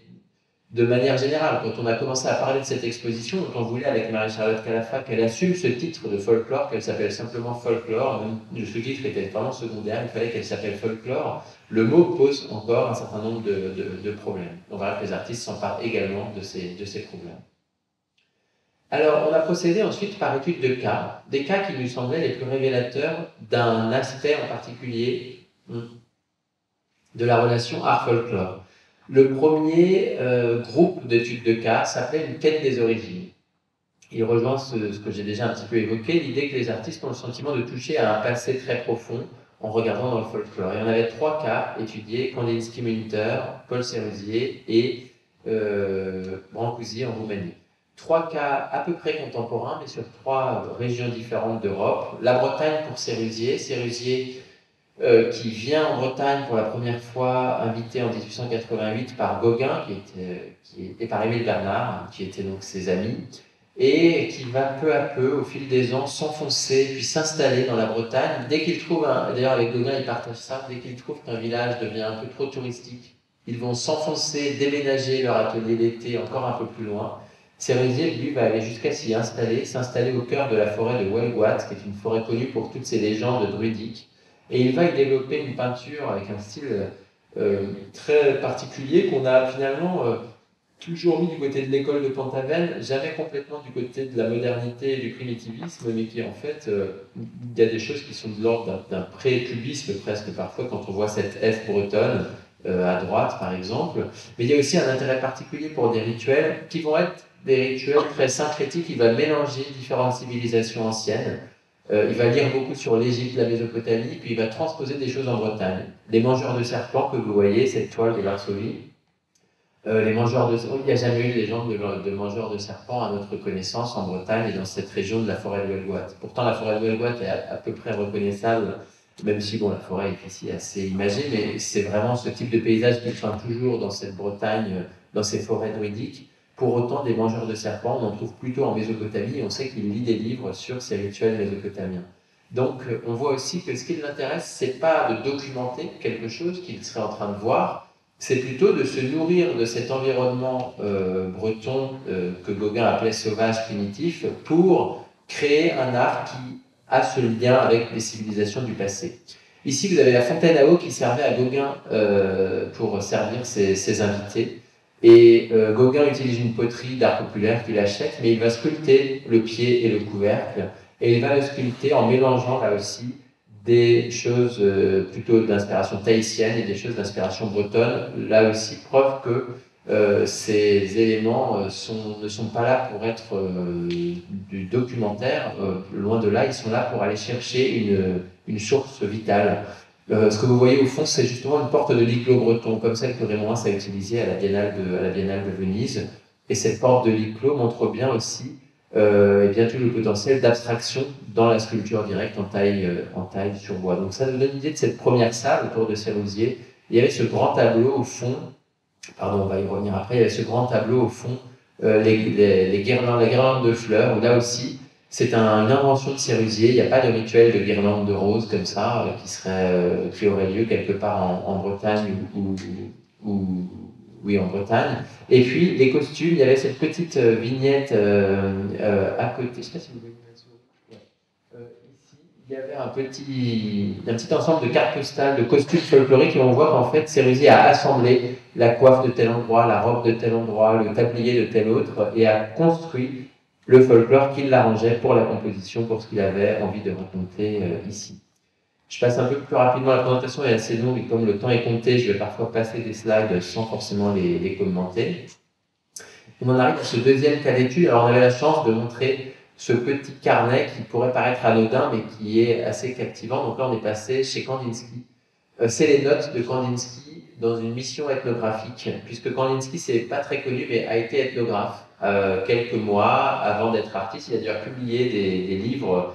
de manière générale, quand on a commencé à parler de cette exposition, on voulait avec Marie-Charlotte Calafa qu'elle assume ce titre de folklore, qu'elle s'appelle simplement folklore, même ce titre était vraiment secondaire, il fallait qu'elle s'appelle folklore. Le mot pose encore un certain nombre de problèmes. On verra que les artistes s'emparent également de ces problèmes. Alors, on a procédé ensuite par étude de cas, des cas qui nous semblaient les plus révélateurs d'un aspect en particulier de la relation art-folklore. Le premier groupe d'études de cas s'appelait une quête des origines. Il rejoint ce que j'ai déjà un petit peu évoqué, l'idée que les artistes ont le sentiment de toucher à un passé très profond en regardant dans le folklore. Et on avait 3 cas étudiés, Kandinsky-Münter, Paul Sérusier et Brancusi en Roumanie. 3 cas à peu près contemporains, mais sur 3 régions différentes d'Europe. La Bretagne pour Sérusier, qui vient en Bretagne pour la première fois, invité en 1888 par Gauguin et par Émile Bernard, qui étaient donc ses amis. et qui va peu à peu, au fil des ans, s'enfoncer, puis s'installer dans la Bretagne. Dès qu'ils trouvent, d'ailleurs avec Gauguin, ils partagent ça, dès qu'ils trouvent qu'un village devient un peu trop touristique, ils vont s'enfoncer, déménager leur atelier d'été encore un peu plus loin. Sérusier, lui, va aller jusqu'à s'y installer, s'installer au cœur de la forêt de Welgoat, qui est une forêt connue pour toutes ses légendes druidiques. Et il va y développer une peinture avec un style très particulier qu'on a finalement toujours mis du côté de l'école de Pantavelle, jamais complètement du côté de la modernité et du primitivisme, mais qui en fait, il y a des choses qui sont de l'ordre d'un pré-cubisme presque parfois quand on voit cette F bretonne à droite par exemple. Mais il y a aussi un intérêt particulier pour des rituels qui vont être des rituels très syncrétiques. Il va mélanger différentes civilisations anciennes. Il va lire beaucoup sur l'Égypte, la Mésopotamie, puis il va transposer des choses en Bretagne. Les mangeurs de serpents que vous voyez, cette toile de Varsovie, les mangeurs de... Il n'y a jamais eu de légende de mangeurs de serpents à notre connaissance en Bretagne et dans cette région de la forêt de Welgoat. Pourtant, la forêt de Welgoat est à peu près reconnaissable, même si bon, la forêt est ici assez imagée, mais c'est vraiment ce type de paysage qui peint toujours dans cette Bretagne, dans ces forêts druidiques. Pour autant, des mangeurs de serpents, on en trouve plutôt en Mésopotamie, et on sait qu'il lit des livres sur ces rituels mésopotamiens. Donc, on voit aussi que ce qui l'intéresse, c'est pas de documenter quelque chose qu'il serait en train de voir, c'est plutôt de se nourrir de cet environnement breton que Gauguin appelait sauvage primitif pour créer un art qui a ce lien avec les civilisations du passé. Ici, vous avez la fontaine à eau qui servait à Gauguin pour servir ses invités. Et Gauguin utilise une poterie d'art populaire qu'il achète, mais il va sculpter le pied et le couvercle. Et il va le sculpter en mélangeant là aussi des choses plutôt d'inspiration tahitienne et des choses d'inspiration bretonne. Là aussi, preuve que ces éléments ne sont pas là pour être du documentaire. Loin de là, ils sont là pour aller chercher une source vitale. Ce que vous voyez au fond, c'est justement une porte de Liclo breton, comme celle que Raymond Rince a utilisée à la Biennale de Venise. Et cette porte de Liclo montre bien aussi et bien tout le potentiel d'abstraction dans la sculpture directe en taille sur bois. Donc ça nous donne l'idée de cette première salle autour de Sérusier. Il y avait ce grand tableau au fond, pardon, on va y revenir après, il y avait ce grand tableau au fond, les guirlandes de fleurs, où là aussi, c'est une invention de Sérusier. Il n'y a pas de rituel de guirlande de roses comme ça, qui aurait lieu quelque part en Bretagne oui, en Bretagne. Et puis, les costumes, il y avait cette petite vignette à côté. Je ne sais pas si vous voyez ici, il y avait un petit ensemble de cartes postales, de costumes folkloriques, et on voit qu'en fait, Sérusier a assemblé la coiffe de tel endroit, la robe de tel endroit, le tablier de tel autre, et a construit le folklore qu'il l'arrangeait pour la composition, pour ce qu'il avait envie de raconter ici. Je passe un peu plus rapidement, la présentation est assez longue et comme le temps est compté, je vais parfois passer des slides sans forcément les commenter. On en arrive à ce deuxième cas d'étude. Alors on avait la chance de montrer ce petit carnet qui pourrait paraître anodin mais qui est assez captivant. Donc là on est passé chez Kandinsky. C'est les notes de Kandinsky dans une mission ethnographique, puisque Kandinsky, c'est pas très connu, mais a été ethnographe quelques mois avant d'être artiste. Il a déjà publié des livres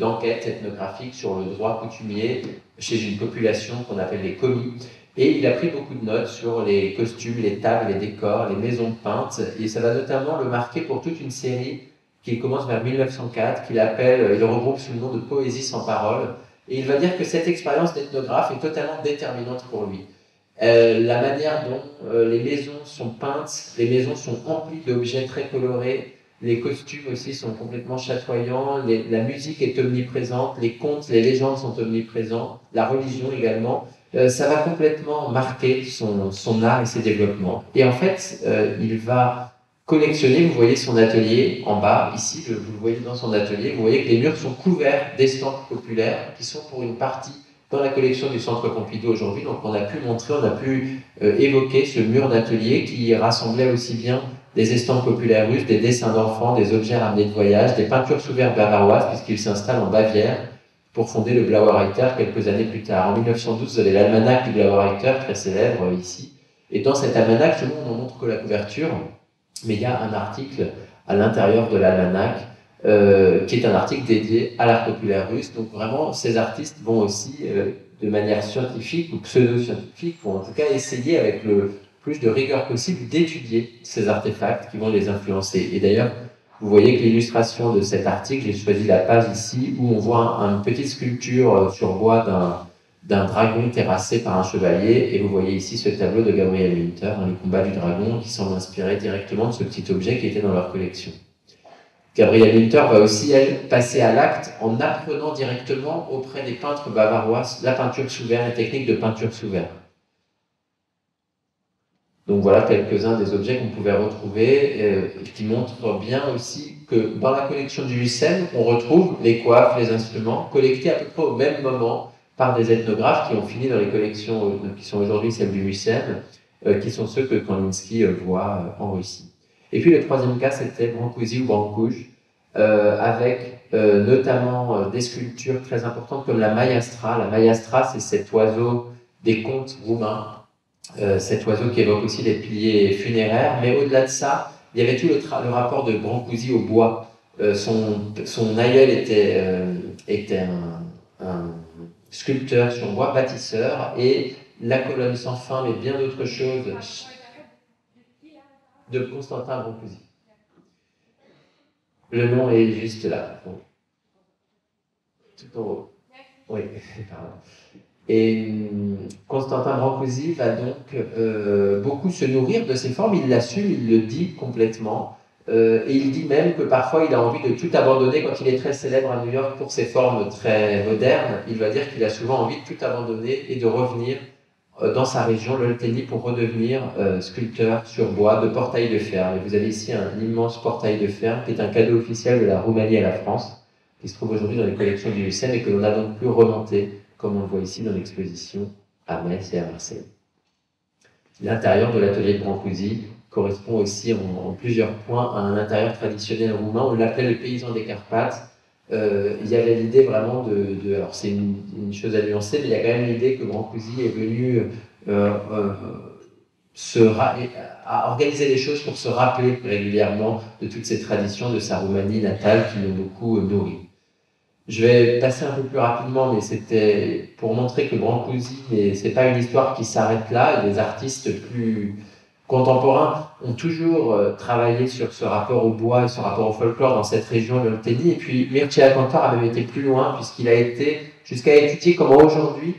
d'enquête ethnographique sur le droit coutumier chez une population qu'on appelle les commis. Et il a pris beaucoup de notes sur les costumes, les tables, les décors, les maisons peintes. Et ça va notamment le marquer pour toute une série qui commence vers 1904, qu'il appelle, il regroupe sous le nom de Poésie sans parole. Et il va dire que cette expérience d'ethnographe est totalement déterminante pour lui. La manière dont les maisons sont peintes, les maisons sont emplies d'objets très colorés, les costumes aussi sont complètement chatoyants, la musique est omniprésente, les contes, les légendes sont omniprésents, la religion également. Ça va complètement marquer son art et ses développements. Et en fait, il va collectionner, vous voyez son atelier en bas, ici, vous le voyez dans son atelier, vous voyez que les murs sont couverts d'estampes populaires qui sont pour une partie dans la collection du Centre Pompidou aujourd'hui. Donc on a pu montrer, on a pu évoquer ce mur d'atelier qui rassemblait aussi bien des estampes populaires russes, des dessins d'enfants, des objets ramenés de voyage, des peintures sous verre bavaroises, puisqu'il s'installe en Bavière pour fonder le Blauer Reiter quelques années plus tard. En 1912, vous avez l'almanach du Blauer Reiter, très célèbre ici. Et dans cet almanach, tout le monde n'en montre que la couverture, mais il y a un article à l'intérieur de l'almanach qui est un article dédié à l'art populaire russe. Donc vraiment, ces artistes vont aussi, de manière scientifique ou pseudo-scientifique, vont en tout cas essayer avec le plus de rigueur possible d'étudier ces artefacts qui vont les influencer. Et d'ailleurs, Vous voyez que l'illustration de cet article, j'ai choisi la page ici, où on voit une petite sculpture sur bois d'un dragon terrassé par un chevalier, et vous voyez ici ce tableau de Gabriel Winter, Le combat du dragon, qui semble inspiré directement de ce petit objet qui était dans leur collection. Gabrielle Winter va aussi, elle, passer à l'acte en apprenant directement auprès des peintres bavarois la peinture sous verre, les techniques de peinture sous verre. Donc voilà quelques-uns des objets qu'on pouvait retrouver qui montrent bien aussi que dans la collection du Mucem, on retrouve les coiffes, les instruments collectés à peu près au même moment par des ethnographes qui ont fini dans les collections qui sont aujourd'hui celles du Mucem, qui sont ceux que Kandinsky voit en Russie. Et puis le troisième cas, c'était Brancusi ou Brancuj, avec notamment des sculptures très importantes comme la Maïastra. La Maïastra, c'est cet oiseau des contes roumains, cet oiseau qui évoque aussi les piliers funéraires, mais au-delà de ça, il y avait tout le rapport de Brancusi au bois. Son aïeul était un sculpteur sur bois, bâtisseur, et la colonne sans fin, mais bien d'autres choses, de Constantin Brancusi. Le nom est juste là. Tout en haut. Oui, pardon. Et Constantin Brancusi va donc beaucoup se nourrir de ces formes, il l'assume, il le dit complètement, et il dit même que parfois il a envie de tout abandonner quand il est très célèbre à New York pour ses formes très modernes. Il va dire qu'il a souvent envie de tout abandonner et de revenir dans sa région, l'Oltenie, pour redevenir sculpteur sur bois de portail de fer. Et vous avez ici un immense portail de fer qui est un cadeau officiel de la Roumanie à la France, qui se trouve aujourd'hui dans les collections du Mucem et que l'on a donc pu remonter, comme on le voit ici dans l'exposition à Metz et à Marseille. L'intérieur de l'atelier de Brancusi correspond aussi en plusieurs points à un intérieur traditionnel roumain. On l'appelait le paysan des Carpates. Il y avait l'idée vraiment alors c'est une chose à nuancer, mais il y a quand même l'idée que Brancusi est venu à organiser les choses pour se rappeler régulièrement de toutes ces traditions de sa Roumanie natale qui l'ont beaucoup nourri. Je vais passer un peu plus rapidement, mais c'était pour montrer que Brancusi, c'est pas une histoire qui s'arrête là. Les artistes plus contemporains ont toujours travaillé sur ce rapport au bois et ce rapport au folklore dans cette région de l'Oltenie. Et puis Mircea Cantor a même été plus loin, puisqu'il a été jusqu'à étudier comment aujourd'hui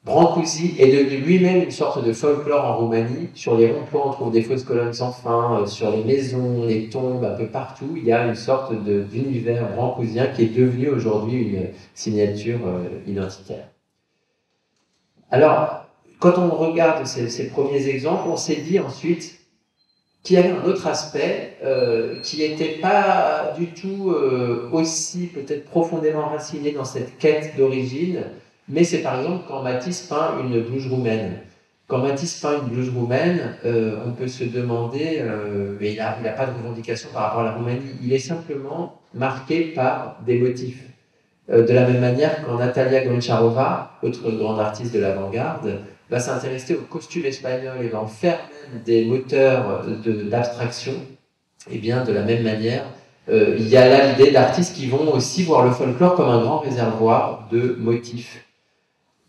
Brancusi est devenu lui-même une sorte de folklore en Roumanie. Sur les ronds-points, on trouve des fausses colonnes sans fin, sur les maisons, les tombes, un peu partout. Il y a une sorte d'univers brancussien qui est devenu aujourd'hui une signature identitaire. Alors, quand on regarde ces premiers exemples, on s'est dit ensuite qu'il y avait un autre aspect qui n'était pas du tout aussi peut-être profondément raciné dans cette quête d'origine, mais c'est par exemple quand Matisse peint une blouse roumaine. Quand Matisse peint une blouse roumaine, on peut se demander, mais il n'a pas de revendication par rapport à la Roumanie, il est simplement marqué par des motifs. De la même manière quand Natalia Goncharova, autre grande artiste de l'avant-garde, va s'intéresser au costume espagnol et va en faire même des moteurs d'abstraction, et bien de la même manière, il y a là l'idée d'artistes qui vont aussi voir le folklore comme un grand réservoir de motifs.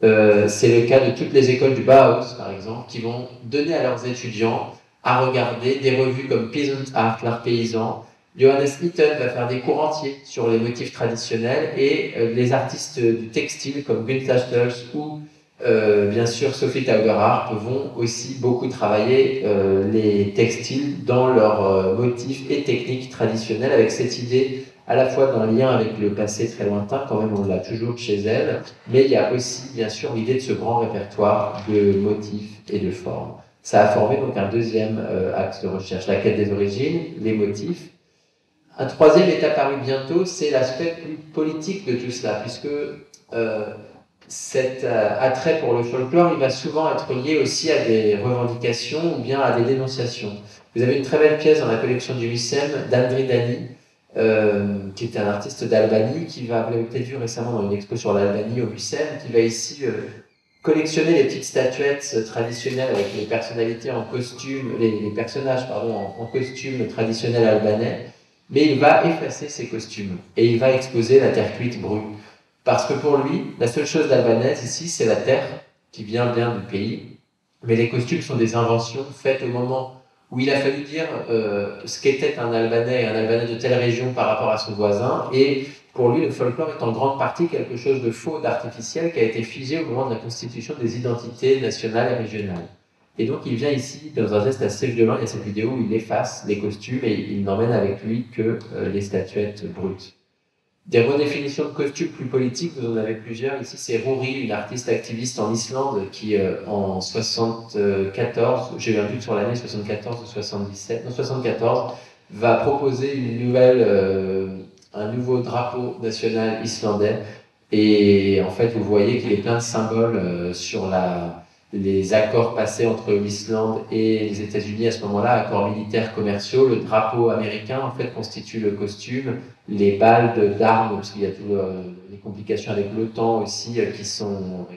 C'est le cas de toutes les écoles du Bauhaus, par exemple, qui vont donner à leurs étudiants à regarder des revues comme Peasant Art, l'art paysan. Johannes Itten va faire des cours entiers sur les motifs traditionnels et les artistes du textile comme Günther Stölz ou bien sûr Sophie Tauberhardt vont aussi beaucoup travailler les textiles dans leurs motifs et techniques traditionnelles avec cette idée à la fois d'un lien avec le passé très lointain, quand même on l'a toujours chez elle, mais il y a aussi bien sûr l'idée de ce grand répertoire de motifs et de formes. Ça a formé donc un deuxième axe de recherche, la quête des origines, les motifs. Un troisième est apparu bientôt, c'est l'aspect plus politique de tout cela, puisque cet attrait pour le folklore, il va souvent être lié aussi à des revendications ou bien à des dénonciations. Vous avez une très belle pièce dans la collection du Mucem d'Andri Dani, qui est un artiste d'Albanie, qui vous l'avez peut-être vu récemment dans une expo sur l'Albanie au Mucem, qui va ici collectionner les petites statuettes traditionnelles avec les personnalités en costume, les personnages pardon, en costume traditionnel albanais, mais il va effacer ces costumes et il va exposer la terre cuite brue. Parce que pour lui, la seule chose d'albanaise ici, c'est la terre qui vient bien du pays, mais les costumes sont des inventions faites au moment où il a fallu dire ce qu'était un Albanais de telle région par rapport à son voisin, et pour lui, le folklore est en grande partie quelque chose de faux, d'artificiel, qui a été figé au moment de la constitution des identités nationales et régionales. Et donc il vient ici, dans un geste assez violent, il y a cette vidéo où il efface les costumes et il n'emmène avec lui que les statuettes brutes. Des redéfinitions de costumes plus politiques, vous en avez plusieurs. Ici, c'est Rory, une artiste activiste en Islande, qui en 74, j'ai eu un doute sur l'année 74 ou 77, non 74, va proposer un nouveau drapeau national islandais. Et en fait, vous voyez qu'il est plein de symboles sur les accords passés entre l'Islande et les États-Unis à ce moment-là, accords militaires commerciaux. Le drapeau américain, en fait, constitue le costume. Les balles d'armes, parce qu'il y a toutes les complications avec l'OTAN aussi, qui sont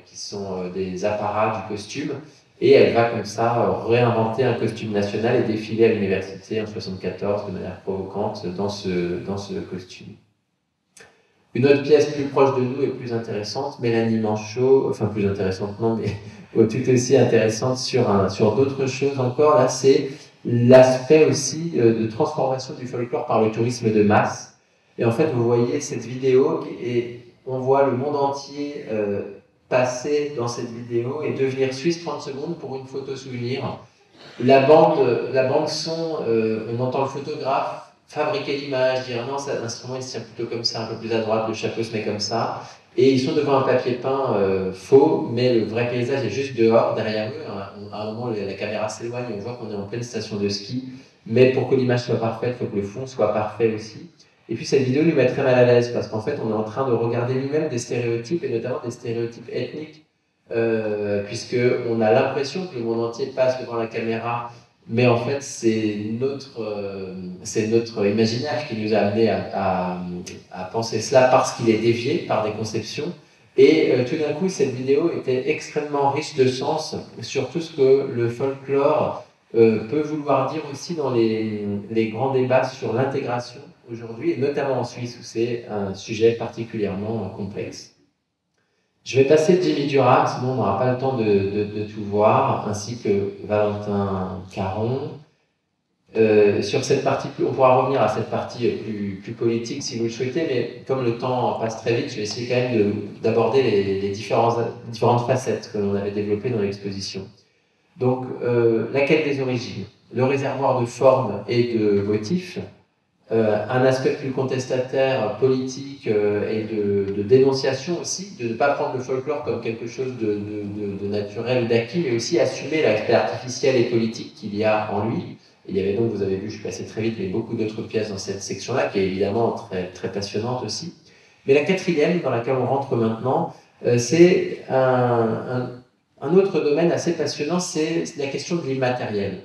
des apparats du costume. Et elle va comme ça réinventer un costume national et défiler à l'université en 74 de manière provocante dans ce costume. Une autre pièce plus proche de nous et plus intéressante, Mélanie Manchot, enfin plus intéressante non, mais tout aussi intéressante sur d'autres choses encore, là c'est l'aspect aussi de transformation du folklore par le tourisme de masse. Et en fait, vous voyez cette vidéo et on voit le monde entier passer dans cette vidéo et devenir suisse 30 secondes pour une photo souvenir. La bande son, on entend le photographe fabriquer l'image, dire non, l'instrument il se tient plutôt comme ça, un peu plus à droite, le chapeau se met comme ça. Et ils sont devant un papier peint faux, mais le vrai paysage est juste dehors, derrière eux. À un moment, la caméra s'éloigne, on voit qu'on est en pleine station de ski. Mais pour que l'image soit parfaite, il faut que le fond soit parfait aussi. Et puis cette vidéo nous met très mal à l'aise, parce qu'en fait, on est en train de regarder nous-mêmes des stéréotypes, et notamment des stéréotypes ethniques, puisqu'on a l'impression que le monde entier passe devant la caméra, mais en fait, c'est notre imaginaire qui nous a amené à penser cela parce qu'il est dévié par des conceptions. Et tout d'un coup, cette vidéo était extrêmement riche de sens sur tout ce que le folklore peut vouloir dire aussi dans les grands débats sur l'intégration aujourd'hui, et notamment en Suisse, où c'est un sujet particulièrement complexe. Je vais passer Jimmy Durham, sinon on n'aura pas le temps de tout voir, ainsi que Valentin Caron. Sur cette partie, on pourra revenir à cette partie plus politique si vous le souhaitez, mais comme le temps passe très vite, je vais essayer quand même d'aborder les différentes facettes que l'on avait développées dans l'exposition. Donc, la quête des origines, le réservoir de formes et de motifs, un aspect plus contestataire, politique et de dénonciation aussi, de ne pas prendre le folklore comme quelque chose de naturel ou d'acquis, mais aussi assumer l'aspect artificiel et politique qu'il y a en lui. Il y avait donc, vous avez vu, je suis passé très vite, mais beaucoup d'autres pièces dans cette section-là, qui est évidemment très, très passionnante aussi. Mais la quatrième, dans laquelle on rentre maintenant, c'est un autre domaine assez passionnant, c'est la question de l'immatériel.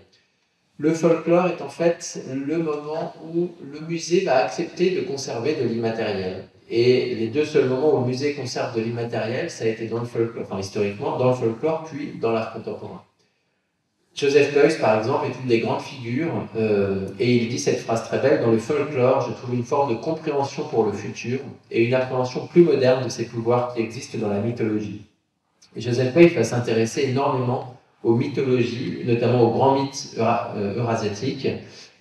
Le folklore est en fait le moment où le musée va accepter de conserver de l'immatériel. Et les deux seuls moments où le musée conserve de l'immatériel, ça a été dans le folklore, enfin historiquement, dans le folklore, puis dans l'art contemporain. Joseph Beuys, par exemple, est une des grandes figures, et il dit cette phrase très belle: dans le folklore, je trouve une forme de compréhension pour le futur et une appréhension plus moderne de ces pouvoirs qui existent dans la mythologie. Et Joseph Beuys va s'intéresser énormément aux mythologies, notamment aux grands mythes eurasiatiques,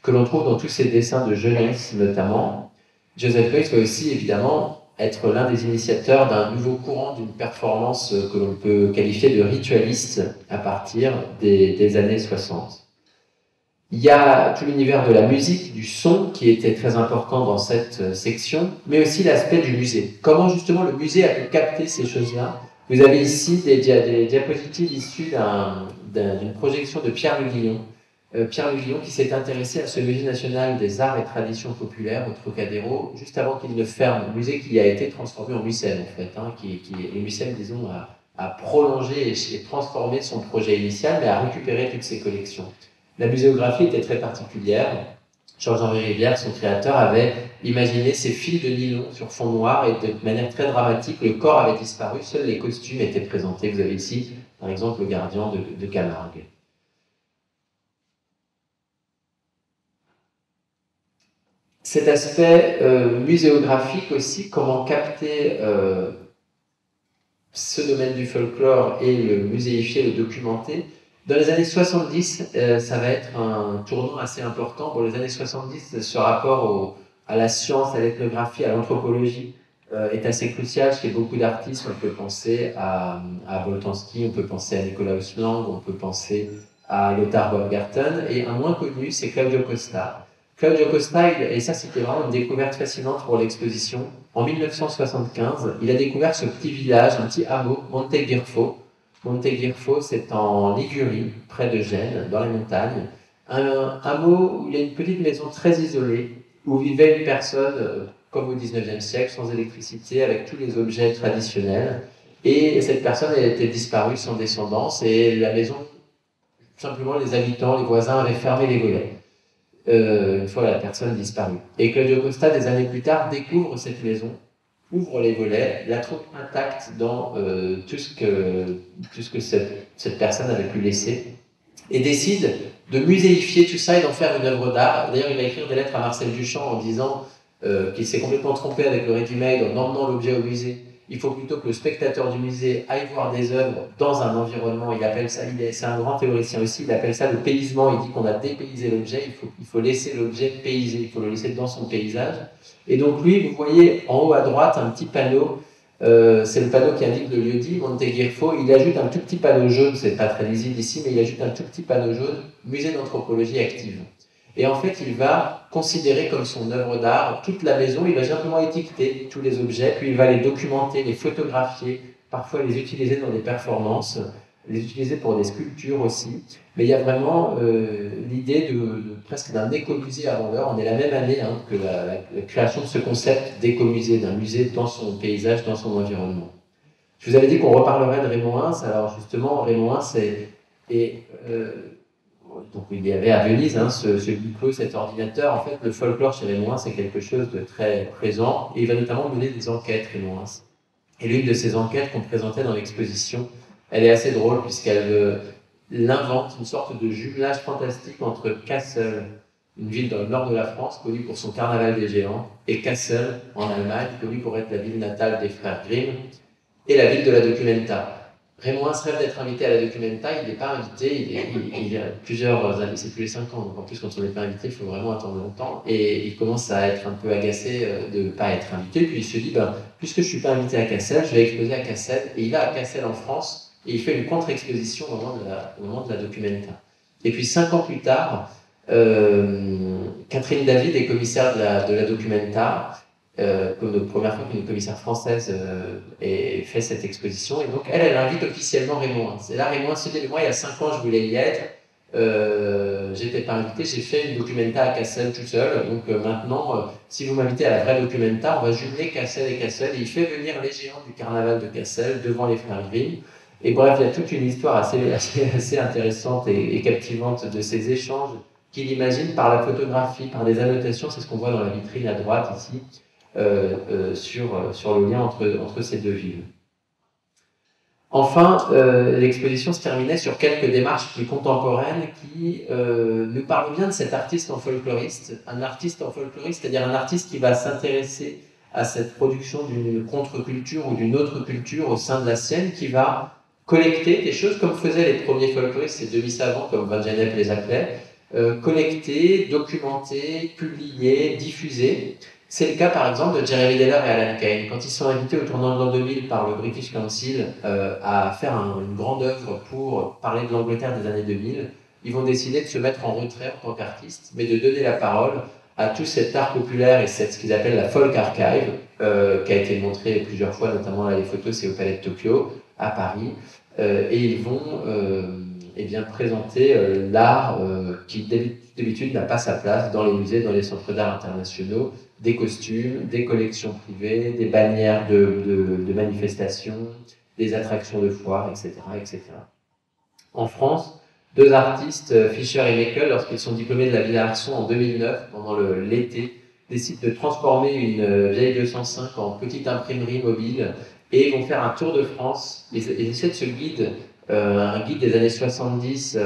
que l'on trouve dans tous ces dessins de jeunesse notamment. Joseph Beuys va aussi évidemment être l'un des initiateurs d'un nouveau courant d'une performance que l'on peut qualifier de ritualiste à partir des années 60. Il y a tout l'univers de la musique, du son, qui était très important dans cette section, mais aussi l'aspect du musée. Comment justement le musée a pu capter ces choses-là. Vous avez ici des diapositives issues d'une projection de Pierre Le Guillon. Pierre Le Guillon qui s'est intéressé à ce musée national des arts et traditions populaires au Trocadéro, juste avant qu'il ne ferme, un musée qui a été transformé en MUSEM en fait, et MUSEM, disons, a prolongé et transformé son projet initial, mais a récupéré toutes ses collections. La muséographie était très particulière. Georges-Henri Rivière, son créateur, avait imaginé ces fils de nylon sur fond noir et de manière très dramatique, le corps avait disparu, seuls les costumes étaient présentés. Vous avez ici, par exemple, le gardien de Camargue. Cet aspect muséographique aussi, comment capter ce domaine du folklore et le muséifier, le documenter, Dans les années 70, ça va être un tournant assez important. Pour les années 70, ce rapport à la science, à l'ethnographie, à l'anthropologie est assez crucial chez beaucoup d'artistes. On peut penser à Boltanski, on peut penser à Nikolaus Lang, on peut penser à Lothar Baumgarten, et un moins connu, c'est Claudio Costa. Claudio Costa, et ça c'était vraiment une découverte fascinante pour l'exposition, en 1975, il a découvert ce petit village, un petit hameau, Monteghirfo. Monteghirfo, c'est en Ligurie, près de Gênes, dans les montagnes. Un hameau où il y a une petite maison très isolée, où vivait une personne, comme au XIXe siècle, sans électricité, avec tous les objets traditionnels. Et cette personne elle était disparue sans descendance, et la maison, simplement les habitants, les voisins avaient fermé les volets. Une fois la personne disparue. Et Claudio Costa, des années plus tard, découvre cette maison, ouvre les volets, la trouve intacte dans tout ce que cette personne avait pu laisser, et décide de muséifier tout ça et d'en faire une œuvre d'art. D'ailleurs, il va écrire des lettres à Marcel Duchamp en disant qu'il s'est complètement trompé avec le ready-made en emmenant l'objet au musée. Il faut plutôt que le spectateur du musée aille voir des œuvres dans un environnement. Il appelle ça, c'est un grand théoricien aussi, il appelle ça le paysement. Il dit qu'on a dépaysé l'objet, il faut laisser l'objet paysé, il faut le laisser dans son paysage. Et donc lui, vous voyez en haut à droite un petit panneau, c'est le panneau qui indique le lieu-dit, Monteghirfo. Il ajoute un tout petit panneau jaune, c'est pas très lisible ici, mais il ajoute un tout petit panneau jaune, musée d'anthropologie active. Et en fait, il va considérer comme son œuvre d'art toute la maison, il va simplement étiqueter tous les objets, puis il va les documenter, les photographier, parfois les utiliser dans des performances, les utiliser pour des sculptures aussi. Mais il y a vraiment l'idée de presque d'un écomusée avant l'heure. On est la même année que la création de ce concept d'écomusée, d'un musée dans son paysage, dans son environnement. Je vous avais dit qu'on reparlerait de Raymond Hince. Alors justement, Raymond Hince donc il y avait à Venise ce micro, cet ordinateur. En fait, le folklore chez Raymond Hince, c'est quelque chose de très présent. Et il va notamment mener des enquêtes, Raymond Hince. Et l'une de ces enquêtes qu'on présentait dans l'exposition, elle est assez drôle puisqu'elle invente une sorte de jumelage fantastique entre Kassel, une ville dans le nord de la France, connue pour son carnaval des géants, et Kassel, en Allemagne, connue pour être la ville natale des frères Grimm, et la ville de la Documenta. Raymond Hince rêve d'être invité à la Documenta, il n'est pas invité, il y a plusieurs années, c'est tous les 5 ans, donc en plus quand on n'est pas invité, il faut vraiment attendre longtemps, et il commence à être un peu agacé de ne pas être invité, puis il se dit, puisque je ne suis pas invité à Kassel, je vais exposer à Kassel, et il va à Kassel en France, et il fait une contre-exposition au moment de la Documenta. Et puis 5 ans plus tard, Catherine David est commissaire de la Documenta, comme la première fois qu'une commissaire française fait cette exposition. Et donc, elle invite officiellement Raymond Hince. Et là, Raymond Hince se dit, moi, il y a 5 ans, je voulais y être. J'étais pas invité, j'ai fait une Documenta à Kassel tout seul. Donc maintenant, si vous m'invitez à la vraie Documenta, on va jumeler Kassel et Kassel. Et il fait venir les géants du carnaval de Kassel devant les frères Grimm. Et bref, il y a toute une histoire assez intéressante et captivante de ces échanges qu'il imagine par la photographie, par des annotations. C'est ce qu'on voit dans la vitrine à droite ici. Sur le lien entre ces deux villes. Enfin, l'exposition se terminait sur quelques démarches plus contemporaines qui nous parlent bien de cet artiste en folkloriste. Un artiste en folkloriste, c'est-à-dire un artiste qui va s'intéresser à cette production d'une contre-culture ou d'une autre culture au sein de la sienne, qui va collecter des choses comme faisaient les premiers folkloristes, ces demi-savants comme Van Gennep les appelait, collecter, documenter, publier, diffuser. C'est le cas par exemple de Jeremy Deller et Alan Kane. Quand ils sont invités au tournant de l'an 2000 par le British Council à faire une grande œuvre pour parler de l'Angleterre des années 2000, ils vont décider de se mettre en retrait en tant qu'artistes, mais de donner la parole à tout cet art populaire et ce qu'ils appellent la folk archive, qui a été montré plusieurs fois, notamment là les photos, c'est au Palais de Tokyo, à Paris, et ils vont présenter l'art qui d'habitude n'a pas sa place dans les musées, dans les centres d'art internationaux, des costumes, des collections privées, des bannières de manifestations, des attractions de foires, etc., etc. En France, 2 artistes, Fischer et Meckel, lorsqu'ils sont diplômés de la Villa Arson en 2009, pendant l'été, décident de transformer une vieille 205 en petite imprimerie mobile et vont faire un tour de France. Ils essaient de ce guide, un guide des années 70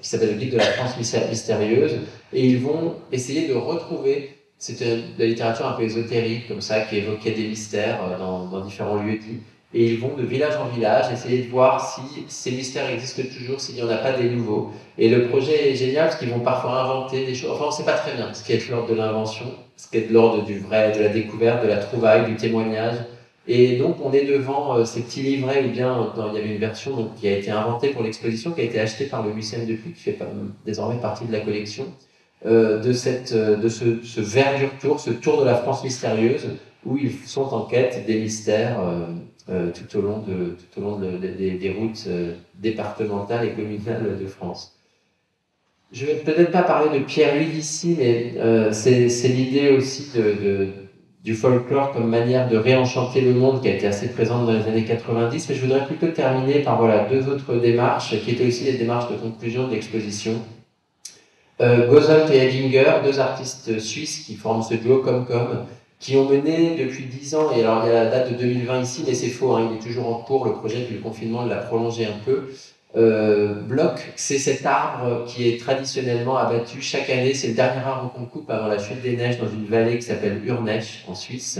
qui s'appelle le guide de la France mystérieuse, et ils vont essayer de retrouver. C'était de la littérature un peu ésotérique, comme ça, qui évoquait des mystères dans différents lieux-dits. et ils vont de village en village essayer de voir si ces mystères existent toujours, s'il n'y en a pas des nouveaux. Et le projet est génial parce qu'ils vont parfois inventer des choses, enfin on ne sait pas très bien ce qui est de l'ordre de l'invention, ce qui est de l'ordre du vrai, de la découverte, de la trouvaille, du témoignage. Et donc on est devant ces petits livrets, ou bien il y avait une version donc, qui a été inventée pour l'exposition, qui a été achetée par le Muséum de Puy, qui fait désormais partie de la collection, de ce verdure tour, ce tour de la France mystérieuse, où ils sont en quête des mystères tout au long des routes départementales et communales de France. Je ne vais peut-être pas parler de Pierre-Louis ici, mais c'est l'idée aussi du folklore comme manière de réenchanter le monde qui a été assez présente dans les années 90, mais je voudrais plutôt terminer par voilà, deux autres démarches qui étaient aussi les démarches de conclusion de l'exposition. Gozolt et Edinger, deux artistes suisses qui forment ce duo Comcom, qui ont mené depuis 10 ans, et alors il y a la date de 2020 ici, mais c'est faux, hein, il est toujours en cours, le projet depuis le confinement l'a prolongé un peu. Bloc, c'est cet arbre qui est traditionnellement abattu chaque année, c'est le dernier arbre qu'on coupe avant la chute des neiges dans une vallée qui s'appelle Urnech en Suisse.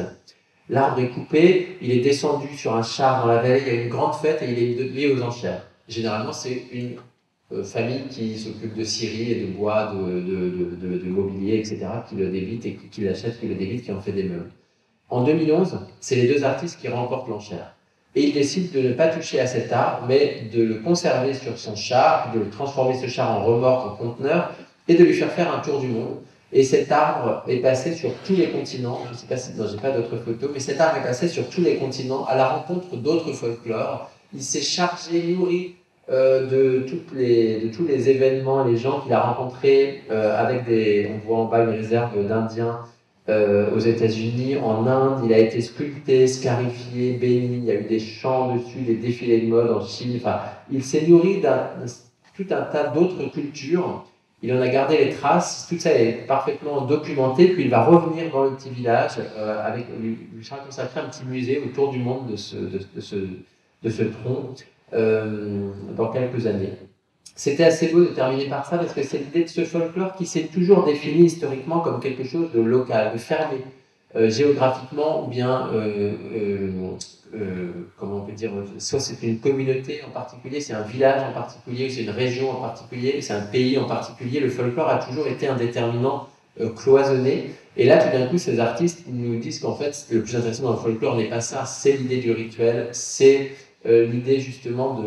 L'arbre est coupé, il est descendu sur un char dans la vallée, il y a une grande fête et il est mis aux enchères. Généralement, c'est une famille qui s'occupe de scierie et de bois, de mobilier, etc., qui le débite et qui l'achète, qui le débite, qui en fait des meubles. En 2011, c'est les deux artistes qui remportent l'enchère. Et ils décident de ne pas toucher à cet arbre, mais de le conserver sur son char, de le transformer ce char en remorque, en conteneur, et de lui faire un tour du monde. Et cet arbre est passé sur tous les continents, je ne sais pas si, non, j'ai pas d'autres photos, mais cet arbre est passé sur tous les continents à la rencontre d'autres folklores. Il s'est chargé, nourri de tous les événements, les gens qu'il a rencontrés, avec on voit en bas une réserve d'Indiens aux États-Unis, en Inde, il a été sculpté, scarifié, béni, il y a eu des chants dessus, des défilés de mode en Chine, enfin, il s'est nourri tout un tas d'autres cultures, il en a gardé les traces, tout ça est parfaitement documenté, puis il va revenir dans le petit village, lui sera consacré un petit musée autour du monde de ce tronc, dans quelques années. C'était assez beau de terminer par ça, parce que c'est l'idée de ce folklore qui s'est toujours défini historiquement comme quelque chose de local, de fermé, géographiquement, ou bien, comment on peut dire, soit c'est une communauté en particulier, c'est un village en particulier, c'est une région en particulier, c'est un pays en particulier. Le folklore a toujours été un déterminant cloisonné. Et là, tout d'un coup, ces artistes nous disent qu'en fait, le plus intéressant dans le folklore n'est pas ça, c'est l'idée du rituel, c'est l'idée justement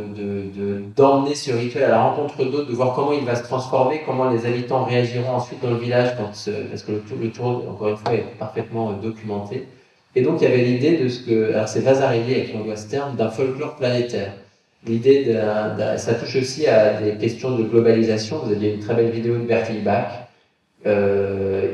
d'emmener ce rituel à la rencontre d'autres, de voir comment il va se transformer, comment les habitants réagiront ensuite dans le village, parce que le tour, encore une fois, est parfaitement documenté. Et donc il y avait l'idée de alors c'est Vasarely qui emploie ce terme, d'un folklore planétaire. L'idée ça touche aussi à des questions de globalisation. Vous aviez une très belle vidéo de Bertil Bach,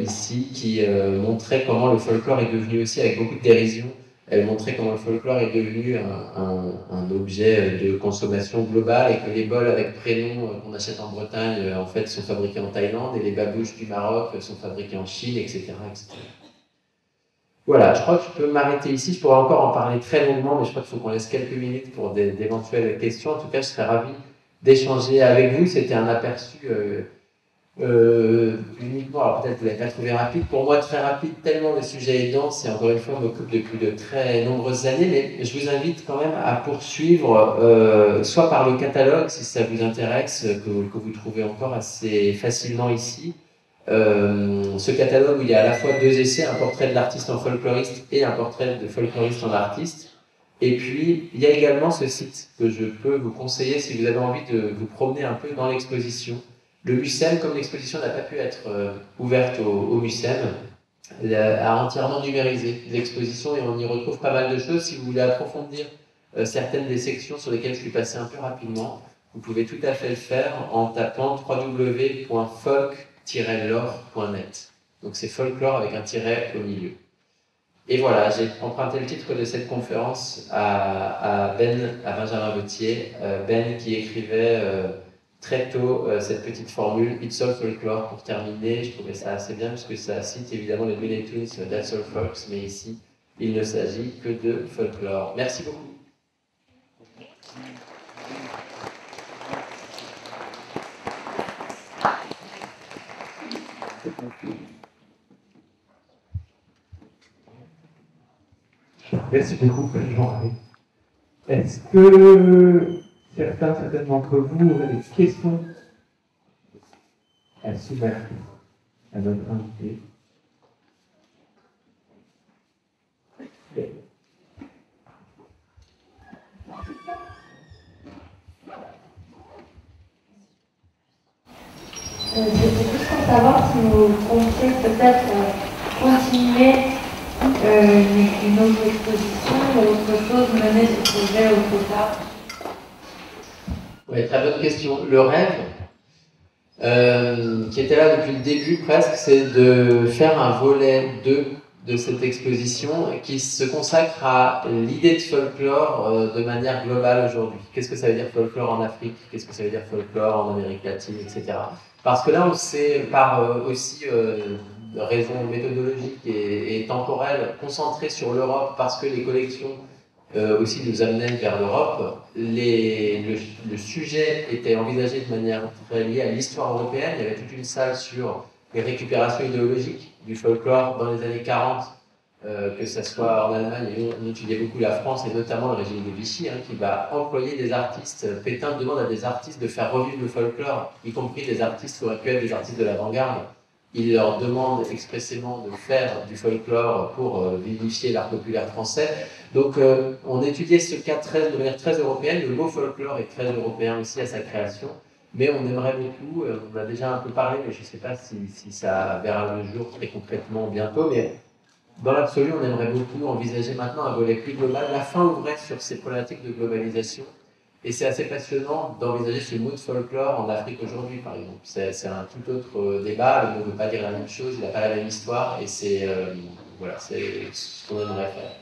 ici, qui montrait comment le folklore est devenu aussi, avec beaucoup de dérision, elle montrait comment le folklore est devenu un objet de consommation globale, et que les bols avec prénom qu'on achète en Bretagne, en fait, sont fabriqués en Thaïlande, et les babouches du Maroc sont fabriquées en Chine, etc., etc. Voilà, je crois que je peux m'arrêter ici. Je pourrais encore en parler très longuement, mais je crois qu'il faut qu'on laisse quelques minutes pour d'éventuelles questions. En tout cas, je serais ravi d'échanger avec vous. C'était un aperçu uniquement, alors peut-être que vous l'avez pas trouvé rapide, pour moi très rapide, tellement le sujet est dense, et encore une fois on m'occupe depuis de très nombreuses années, mais je vous invite quand même à poursuivre, soit par le catalogue si ça vous intéresse, que vous trouvez encore assez facilement ici. Ce catalogue où il y a à la fois deux essais, un portrait de l'artiste en folkloriste et un portrait de folkloriste en artiste. Et puis, il y a également ce site que je peux vous conseiller si vous avez envie de vous promener un peu dans l'exposition. Le MUSEM, comme l'exposition n'a pas pu être ouverte au MUSEM, a entièrement numérisé l'exposition, et on y retrouve pas mal de choses. Si vous voulez approfondir certaines des sections sur lesquelles je suis passé un peu rapidement, vous pouvez tout à fait le faire en tapant www.folk-lore.net. Donc c'est folklore avec un tiret au milieu. Et voilà, j'ai emprunté le titre de cette conférence à Benjamin Vautier, Ben qui écrivait très tôt cette petite formule It's all folklore pour terminer. Je trouvais ça assez bien parce que ça cite évidemment les Looney Tunes That's All Folks, mais ici il ne s'agit que de folklore. Merci beaucoup. Merci beaucoup, Jean-Marie. Est-ce que certaines d'entre vous auraient des questions à soumettre à notre invité? C'était plus pour savoir si vous comptez peut-être continuer une autre exposition ou autre chose, mener ce projet autre part. Oui, très bonne question. Le rêve, qui était là depuis le début presque, c'est de faire un volet 2 de cette exposition qui se consacre à l'idée de folklore de manière globale aujourd'hui. Qu'est-ce que ça veut dire folklore en Afrique? Qu'est-ce que ça veut dire folklore en Amérique latine, etc. Parce que là, on s'est, par aussi raisons méthodologiques et temporelles, concentré sur l'Europe parce que les collections aussi nous amenaient vers l'Europe. Le sujet était envisagé de manière très liée à l'histoire européenne. Il y avait toute une salle sur les récupérations idéologiques du folklore dans les années 40, que ce soit en Allemagne, et on étudiait beaucoup la France et notamment le régime de Vichy, qui va employer des artistes. Pétain demande à des artistes de faire revivre le folklore, y compris des artistes qui auraient pu être des artistes de l'avant-garde. Il leur demande expressément de faire du folklore pour vivifier l'art populaire français. Donc on étudiait ce cas de manière très européenne. Le mot folklore est très européen aussi à sa création. Mais on aimerait beaucoup, on en a déjà un peu parlé, mais je ne sais pas si ça verra le jour très concrètement bientôt, mais dans l'absolu, on aimerait beaucoup envisager maintenant un volet plus global. La fin ouvrait sur ces problématiques de globalisation. Et c'est assez passionnant d'envisager ce mot de folklore en Afrique aujourd'hui, par exemple. C'est un tout autre débat, le mot ne veut pas dire la même chose, il n'a pas la même histoire, et c'est voilà, c'est ce qu'on aimerait faire.